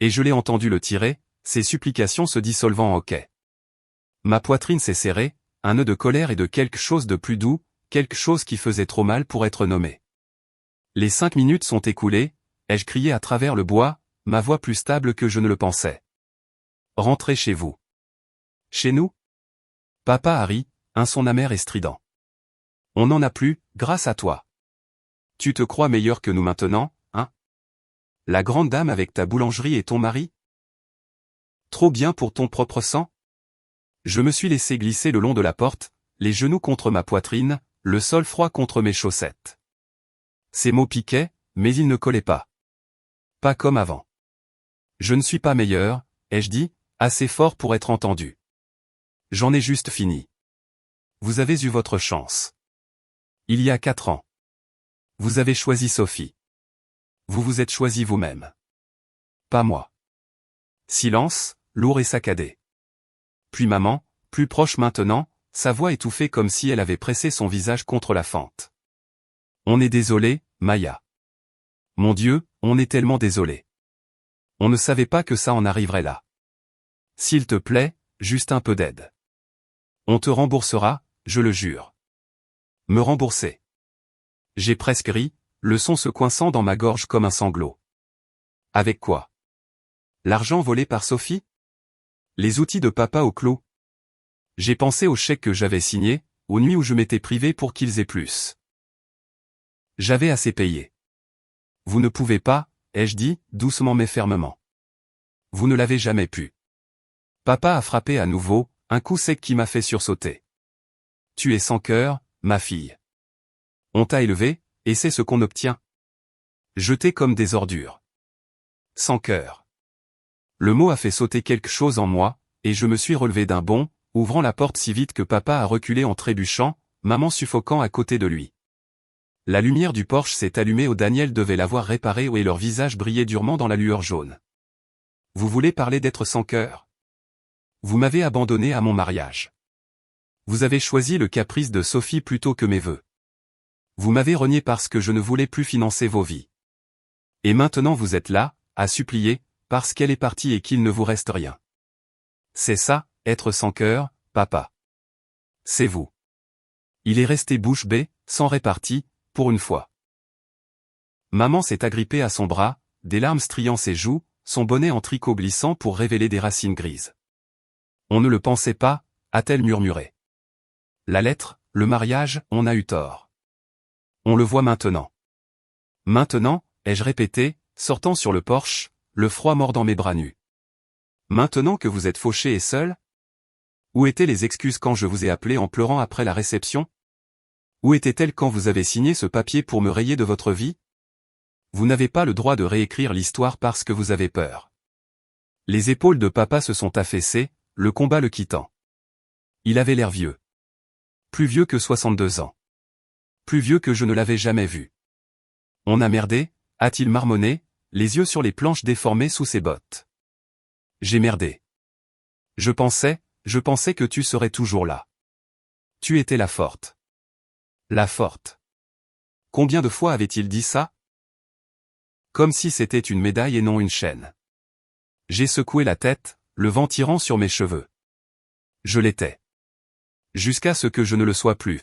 S1: Et je l'ai entendu le tirer, ses supplications se dissolvant en hoquets. Ma poitrine s'est serrée, un nœud de colère et de quelque chose de plus doux, quelque chose qui faisait trop mal pour être nommé. Les 5 minutes sont écoulées, ai-je crié à travers le bois, ma voix plus stable que je ne le pensais. Rentrez chez vous. Chez nous? Papa a ri, un son amer et strident. On n'en a plus, grâce à toi. Tu te crois meilleur que nous maintenant, hein? La grande dame avec ta boulangerie et ton mari? Trop bien pour ton propre sang? Je me suis laissé glisser le long de la porte, les genoux contre ma poitrine, le sol froid contre mes chaussettes. Ces mots piquaient, mais ils ne collaient pas. Pas comme avant. Je ne suis pas meilleur, ai-je dit, assez fort pour être entendu. J'en ai juste fini. Vous avez eu votre chance. Il y a 4 ans. Vous avez choisi Sophie. Vous vous êtes choisi vous-même. Pas moi. Silence, lourd et saccadé. Puis maman, plus proche maintenant, sa voix étouffée comme si elle avait pressé son visage contre la fente. On est désolé, Maya. Mon Dieu, on est tellement désolé. On ne savait pas que ça en arriverait là. S'il te plaît, juste un peu d'aide. On te remboursera, je le jure. Me rembourser. J'ai presque ri, le son se coinçant dans ma gorge comme un sanglot. Avec quoi? L'argent volé par Sophie? Les outils de papa au clos? J'ai pensé au chèque que j'avais signé, aux nuits où je m'étais privé pour qu'ils aient plus. J'avais assez payé. Vous ne pouvez pas, ai-je dit, doucement mais fermement. Vous ne l'avez jamais pu. Papa a frappé à nouveau, un coup sec qui m'a fait sursauter. Tu es sans cœur, ma fille. On t'a élevé, et c'est ce qu'on obtient. Jeté comme des ordures. Sans cœur. Le mot a fait sauter quelque chose en moi, et je me suis relevé d'un bond, ouvrant la porte si vite que papa a reculé en trébuchant, maman suffoquant à côté de lui. La lumière du Porsche s'est allumée où Daniel devait l'avoir réparée et leur visage brillait durement dans la lueur jaune. Vous voulez parler d'être sans cœur? Vous m'avez abandonné à mon mariage. Vous avez choisi le caprice de Sophie plutôt que mes vœux. Vous m'avez renié parce que je ne voulais plus financer vos vies. Et maintenant vous êtes là, à supplier, parce qu'elle est partie et qu'il ne vous reste rien. C'est ça, être sans cœur, papa. C'est vous. Il est resté bouche bée, sans répartie, pour une fois. Maman s'est agrippée à son bras, des larmes striant ses joues, son bonnet en tricot glissant pour révéler des racines grises. On ne le pensait pas, a-t-elle murmuré. La lettre, le mariage, on a eu tort. On le voit maintenant. Maintenant, ai-je répété, sortant sur le porche, le froid mordant mes bras nus. Maintenant que vous êtes fauché et seul? Où étaient les excuses quand je vous ai appelé en pleurant après la réception? Où étaient-elles quand vous avez signé ce papier pour me rayer de votre vie? Vous n'avez pas le droit de réécrire l'histoire parce que vous avez peur. Les épaules de papa se sont affaissées, le combat le quittant. Il avait l'air vieux. Plus vieux que 62 ans. Plus vieux que je ne l'avais jamais vu. On a merdé, a-t-il marmonné, les yeux sur les planches déformées sous ses bottes. J'ai merdé. Je pensais que tu serais toujours là. Tu étais la forte. La forte. Combien de fois avait-il dit ça? Comme si c'était une médaille et non une chaîne. J'ai secoué la tête, le vent tirant sur mes cheveux. Je l'étais. Jusqu'à ce que je ne le sois plus.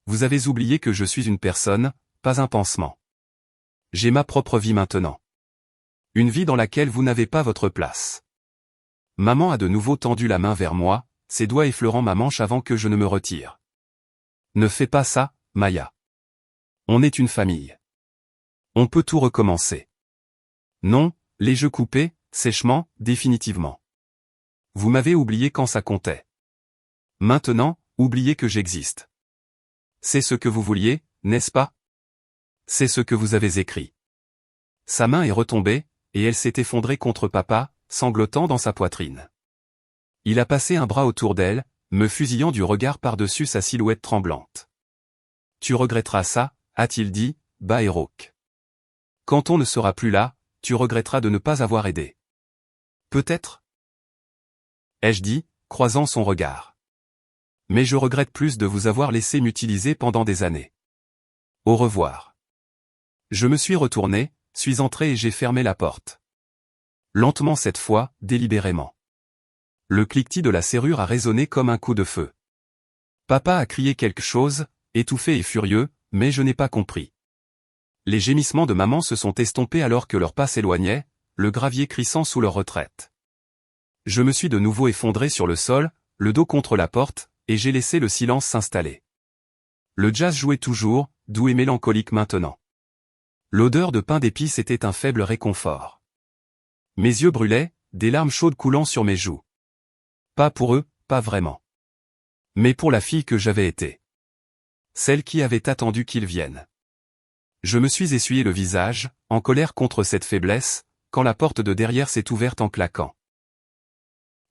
S1: Vous avez oublié que je suis une personne, pas un pansement. J'ai ma propre vie maintenant. Une vie dans laquelle vous n'avez pas votre place. Maman a de nouveau tendu la main vers moi, ses doigts effleurant ma manche avant que je ne me retire. Ne fais pas ça, Maya. On est une famille. On peut tout recommencer. Non, les jeux coupés, sèchement, définitivement. Vous m'avez oublié quand ça comptait. Maintenant, oubliez que j'existe. C'est ce que vous vouliez, n'est-ce pas? C'est ce que vous avez écrit. Sa main est retombée, et elle s'est effondrée contre papa, sanglotant dans sa poitrine. Il a passé un bras autour d'elle, me fusillant du regard par-dessus sa silhouette tremblante. Tu regretteras ça, a-t-il dit, bas et rauque. Quand on ne sera plus là, tu regretteras de ne pas avoir aidé. Peut-être? Ai-je dit, croisant son regard. Mais je regrette plus de vous avoir laissé m'utiliser pendant des années. Au revoir. Je me suis retourné, suis entré et j'ai fermé la porte. Lentement cette fois, délibérément. Le cliquetis de la serrure a résonné comme un coup de feu. Papa a crié quelque chose, étouffé et furieux, mais je n'ai pas compris. Les gémissements de maman se sont estompés alors que leur pas s'éloignait, le gravier crissant sous leur retraite. Je me suis de nouveau effondré sur le sol, le dos contre la porte, et j'ai laissé le silence s'installer. Le jazz jouait toujours, doux et mélancolique maintenant. L'odeur de pain d'épices était un faible réconfort. Mes yeux brûlaient, des larmes chaudes coulant sur mes joues. Pas pour eux, pas vraiment. Mais pour la fille que j'avais été. Celle qui avait attendu qu'ils viennent. Je me suis essuyé le visage, en colère contre cette faiblesse, quand la porte de derrière s'est ouverte en claquant.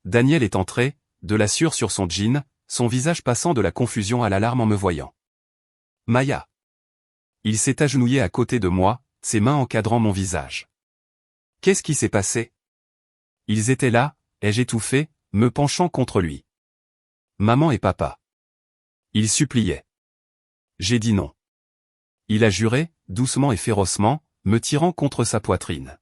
S1: Daniel est entré, de la sueur sur son jean, son visage passant de la confusion à l'alarme en me voyant. Maya. Il s'est agenouillé à côté de moi, ses mains encadrant mon visage. Qu'est-ce qui s'est passé? Ils étaient là, ai-je étouffé, me penchant contre lui. Maman et papa. Ils suppliaient. J'ai dit non. Il a juré, doucement et férocement, me tirant contre sa poitrine.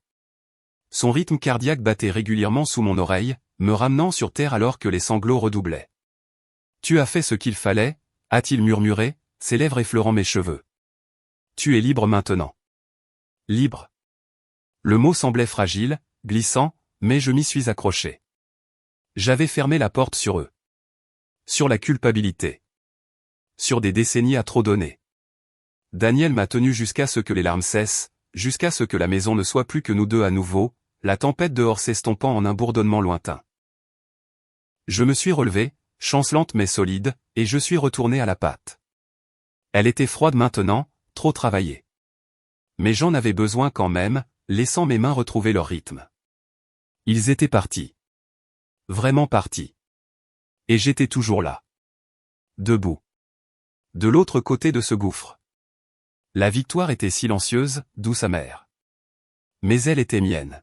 S1: Son rythme cardiaque battait régulièrement sous mon oreille, me ramenant sur terre alors que les sanglots redoublaient. « Tu as fait ce qu'il fallait » a-t-il murmuré, ses lèvres effleurant mes cheveux. « Tu es libre maintenant. » Libre. Le mot semblait fragile, glissant, mais je m'y suis accroché. J'avais fermé la porte sur eux. Sur la culpabilité. Sur des décennies à trop donner. Daniel m'a tenu jusqu'à ce que les larmes cessent, jusqu'à ce que la maison ne soit plus que nous deux à nouveau, la tempête dehors s'estompant en un bourdonnement lointain. Je me suis relevé, chancelante mais solide, et je suis retourné à la pâte. Elle était froide maintenant, trop travaillée. Mais j'en avais besoin quand même, laissant mes mains retrouver leur rythme. Ils étaient partis. Vraiment partis. Et j'étais toujours là. Debout. De l'autre côté de ce gouffre. La victoire était silencieuse, douce amère. Mais elle était mienne.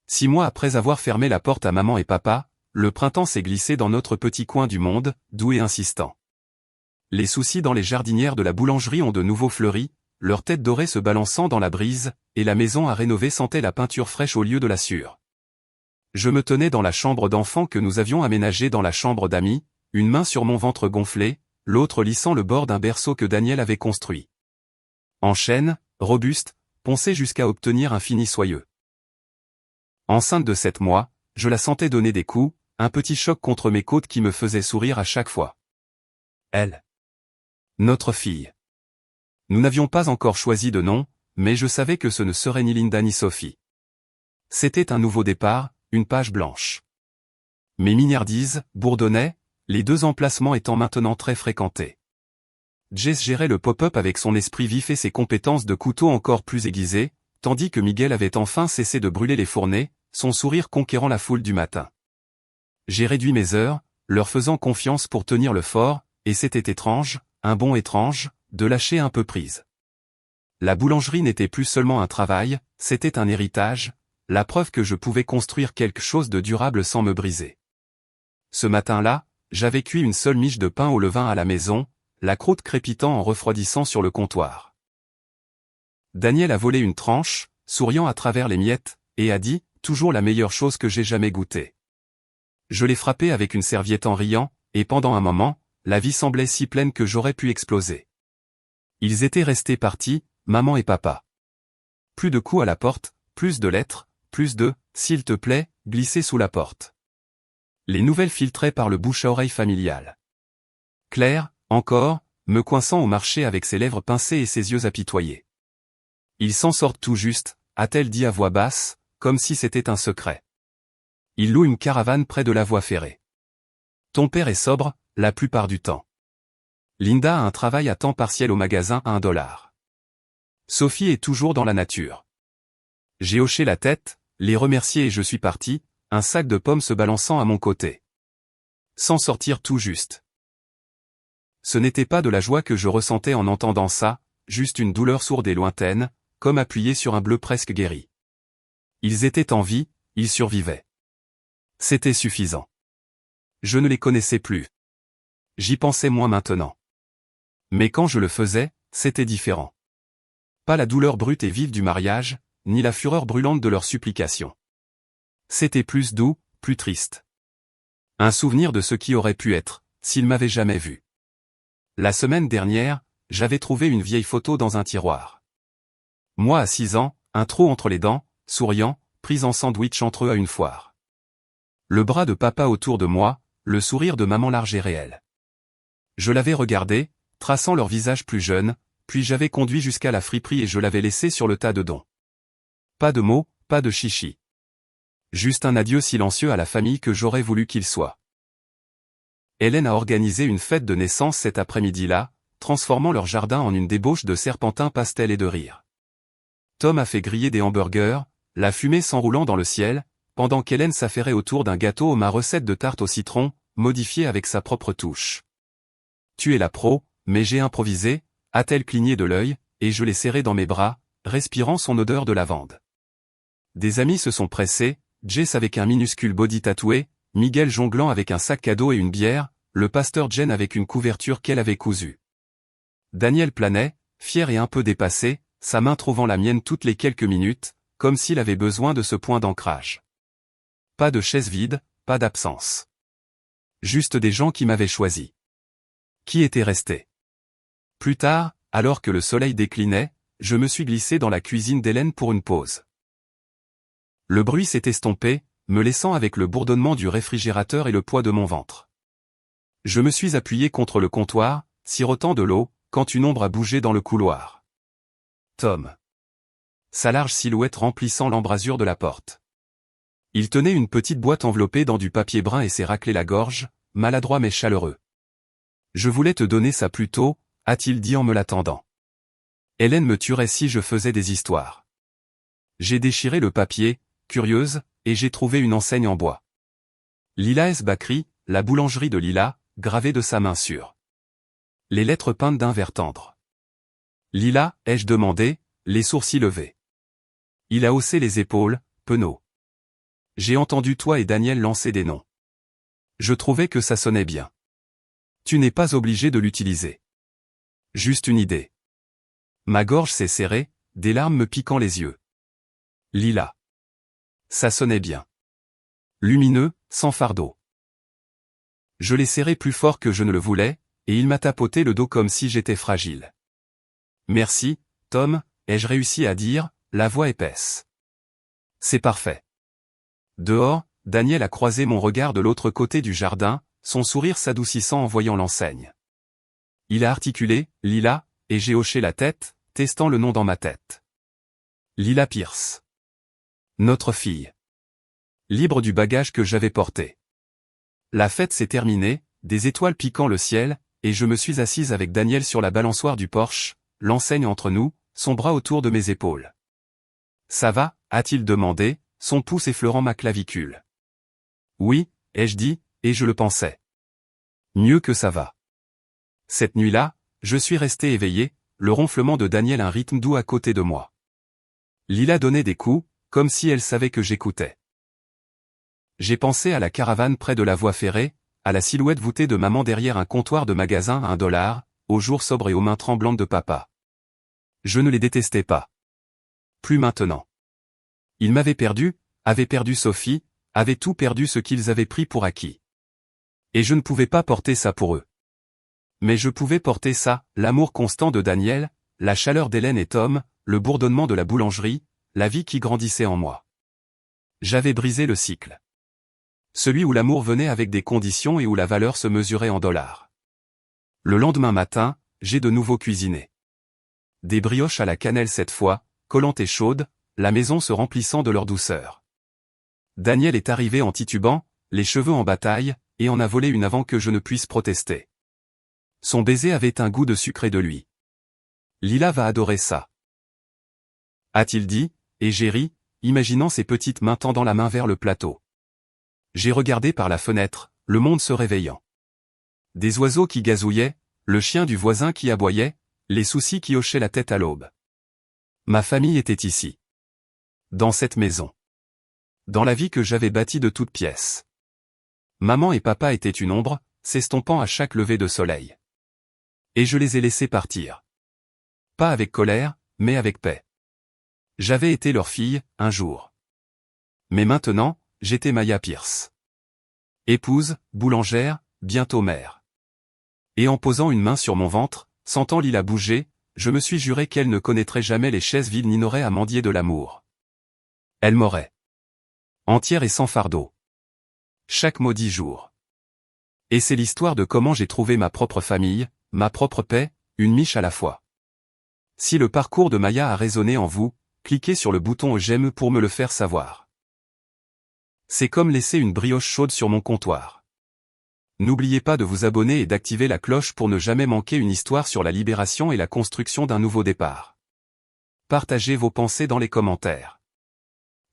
S1: 6 mois après avoir fermé la porte à maman et papa, le printemps s'est glissé dans notre petit coin du monde, doux et insistant. Les soucis dans les jardinières de la boulangerie ont de nouveau fleuri, leurs têtes dorées se balançant dans la brise, et la maison à rénover sentait la peinture fraîche au lieu de la sûre. Je me tenais dans la chambre d'enfant que nous avions aménagée dans la chambre d'amis, une main sur mon ventre gonflé, l'autre lissant le bord d'un berceau que Daniel avait construit. En chêne, robuste, poncé jusqu'à obtenir un fini soyeux. Enceinte de 7 mois, je la sentais donner des coups, un petit choc contre mes côtes qui me faisait sourire à chaque fois. Elle. Notre fille. Nous n'avions pas encore choisi de nom, mais je savais que ce ne serait ni Linda ni Sophie. C'était un nouveau départ, une page blanche. Mes mignardises bourdonnaient, les 2 emplacements étant maintenant très fréquentés. Jess gérait le pop-up avec son esprit vif et ses compétences de couteau encore plus aiguisées, tandis que Miguel avait enfin cessé de brûler les fournées, son sourire conquérant la foule du matin. J'ai réduit mes heures, leur faisant confiance pour tenir le fort, et c'était étrange, un bon étrange, de lâcher un peu prise. La boulangerie n'était plus seulement un travail, c'était un héritage, la preuve que je pouvais construire quelque chose de durable sans me briser. Ce matin-là, j'avais cuit une seule miche de pain au levain à la maison, la croûte crépitant en refroidissant sur le comptoir. Daniel a volé une tranche, souriant à travers les miettes, et a dit, toujours la meilleure chose que j'ai jamais goûtée. Je l'ai frappé avec une serviette en riant, et pendant un moment, la vie semblait si pleine que j'aurais pu exploser. Ils étaient restés partis, maman et papa. Plus de coups à la porte, plus de lettres, plus de « s'il te plaît » glissés sous la porte. Les nouvelles filtraient par le bouche-à-oreille familial. Claire, encore, me coinçant au marché avec ses lèvres pincées et ses yeux apitoyés. Ils s'en sortent tout juste, a-t-elle dit à voix basse, comme si c'était un secret. Ils louent une caravane près de la voie ferrée. Ton père est sobre, la plupart du temps. Linda a un travail à temps partiel au magasin à $1. Sophie est toujours dans la nature. J'ai hoché la tête, les remercié et je suis parti, un sac de pommes se balançant à mon côté. S'en sortir tout juste. Ce n'était pas de la joie que je ressentais en entendant ça, juste une douleur sourde et lointaine, comme appuyée sur un bleu presque guéri. Ils étaient en vie, ils survivaient. C'était suffisant. Je ne les connaissais plus. J'y pensais moins maintenant. Mais quand je le faisais, c'était différent. Pas la douleur brute et vive du mariage, ni la fureur brûlante de leurs supplications. C'était plus doux, plus triste. Un souvenir de ce qui aurait pu être, s'ils m'avaient jamais vu. La semaine dernière, j'avais trouvé une vieille photo dans un tiroir. Moi à 6 ans, un trou entre les dents, souriant, pris en sandwich entre eux à une foire. Le bras de papa autour de moi, le sourire de maman large et réel. Je l'avais regardé, traçant leur visage plus jeune, puis j'avais conduit jusqu'à la friperie et je l'avais laissé sur le tas de dons. Pas de mots, pas de chichi. Juste un adieu silencieux à la famille que j'aurais voulu qu'il soit. Hélène a organisé une fête de naissance cet après-midi-là, transformant leur jardin en une débauche de serpentins pastel et de rire. Tom a fait griller des hamburgers, la fumée s'enroulant dans le ciel, pendant qu'Hélène s'affairait autour d'un gâteau ma recette de tarte au citron, modifiée avec sa propre touche. Tu es la pro, mais j'ai improvisé, a-t-elle cligné de l'œil, et je l'ai serré dans mes bras, respirant son odeur de lavande. Des amis se sont pressés, Jess avec un minuscule body tatoué, Miguel jonglant avec un sac cadeau et une bière, le pasteur Jen avec une couverture qu'elle avait cousue. Daniel planait, fier et un peu dépassé, sa main trouvant la mienne toutes les quelques minutes, comme s'il avait besoin de ce point d'ancrage. Pas de chaise vide, pas d'absence. Juste des gens qui m'avaient choisi. Qui étaient restés. Plus tard, alors que le soleil déclinait, je me suis glissé dans la cuisine d'Hélène pour une pause. Le bruit s'est estompé, me laissant avec le bourdonnement du réfrigérateur et le poids de mon ventre. Je me suis appuyé contre le comptoir, sirotant de l'eau, quand une ombre a bougé dans le couloir. Tom. Sa large silhouette remplissant l'embrasure de la porte. Il tenait une petite boîte enveloppée dans du papier brun et s'est raclé la gorge, maladroit mais chaleureux. Je voulais te donner ça plus tôt, a-t-il dit en me l'attendant. Hélène me tuerait si je faisais des histoires. J'ai déchiré le papier, curieuse, et j'ai trouvé une enseigne en bois. Lila S. Bakri, la boulangerie de Lila, gravée de sa main sûre. Les lettres peintes d'un vert tendre. Lila, ai-je demandé, les sourcils levés. Il a haussé les épaules, penaud. J'ai entendu toi et Daniel lancer des noms. Je trouvais que ça sonnait bien. Tu n'es pas obligé de l'utiliser. Juste une idée. Ma gorge s'est serrée, des larmes me piquant les yeux. Lila. Ça sonnait bien. Lumineux, sans fardeau. Je l'ai serré plus fort que je ne le voulais, et il m'a tapoté le dos comme si j'étais fragile. Merci, Tom, ai-je réussi à dire, la voix épaisse. C'est parfait. Dehors, Daniel a croisé mon regard de l'autre côté du jardin, son sourire s'adoucissant en voyant l'enseigne. Il a articulé, Lila, et j'ai hoché la tête, testant le nom dans ma tête. Lila Pierce. Notre fille. Libre du bagage que j'avais porté. La fête s'est terminée, des étoiles piquant le ciel, et je me suis assise avec Daniel sur la balançoire du porche, l'enseigne entre nous, son bras autour de mes épaules. Ça va, a-t-il demandé, son pouce effleurant ma clavicule. Oui, ai-je dit, et je le pensais. Mieux que ça va. Cette nuit-là, je suis resté éveillé, le ronflement de Daniel un rythme doux à côté de moi. Lila donnait des coups, comme si elle savait que j'écoutais. J'ai pensé à la caravane près de la voie ferrée, à la silhouette voûtée de maman derrière un comptoir de magasin à $1, aux jours sobres et aux mains tremblantes de papa. Je ne les détestais pas. Plus maintenant. Ils m'avaient perdu, avaient perdu Sophie, avaient tout perdu ce qu'ils avaient pris pour acquis. Et je ne pouvais pas porter ça pour eux. Mais je pouvais porter ça, l'amour constant de Daniel, la chaleur d'Hélène et Tom, le bourdonnement de la boulangerie, la vie qui grandissait en moi. J'avais brisé le cycle. Celui où l'amour venait avec des conditions et où la valeur se mesurait en dollars. Le lendemain matin, j'ai de nouveau cuisiné. Des brioches à la cannelle cette fois, collantes et chaudes, la maison se remplissant de leur douceur. Daniel est arrivé en titubant, les cheveux en bataille, et en a volé une avant que je ne puisse protester. Son baiser avait un goût de sucré de lui. Lila va adorer ça. A-t-il dit, et j'ai ri, imaginant ses petites mains tendant la main vers le plateau. J'ai regardé par la fenêtre, le monde se réveillant. Des oiseaux qui gazouillaient, le chien du voisin qui aboyait, les soucis qui hochaient la tête à l'aube. Ma famille était ici. Dans cette maison. Dans la vie que j'avais bâtie de toutes pièces. Maman et papa étaient une ombre, s'estompant à chaque lever de soleil. Et je les ai laissés partir. Pas avec colère, mais avec paix. J'avais été leur fille, un jour. Mais maintenant, j'étais Maya Pierce. Épouse, boulangère, bientôt mère. Et en posant une main sur mon ventre, sentant Lila bouger, je me suis juré qu'elle ne connaîtrait jamais les chaises vides ni n'aurait à mendier de l'amour. Elle m'aurait. Entière et sans fardeau. Chaque maudit jour. Et c'est l'histoire de comment j'ai trouvé ma propre famille, ma propre paix, une miche à la fois. Si le parcours de Maya a résonné en vous, cliquez sur le bouton j'aime pour me le faire savoir. C'est comme laisser une brioche chaude sur mon comptoir. N'oubliez pas de vous abonner et d'activer la cloche pour ne jamais manquer une histoire sur la libération et la construction d'un nouveau départ. Partagez vos pensées dans les commentaires.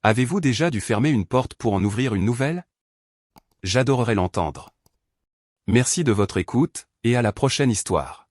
S1: Avez-vous déjà dû fermer une porte pour en ouvrir une nouvelle? J'adorerais l'entendre. Merci de votre écoute, et à la prochaine histoire.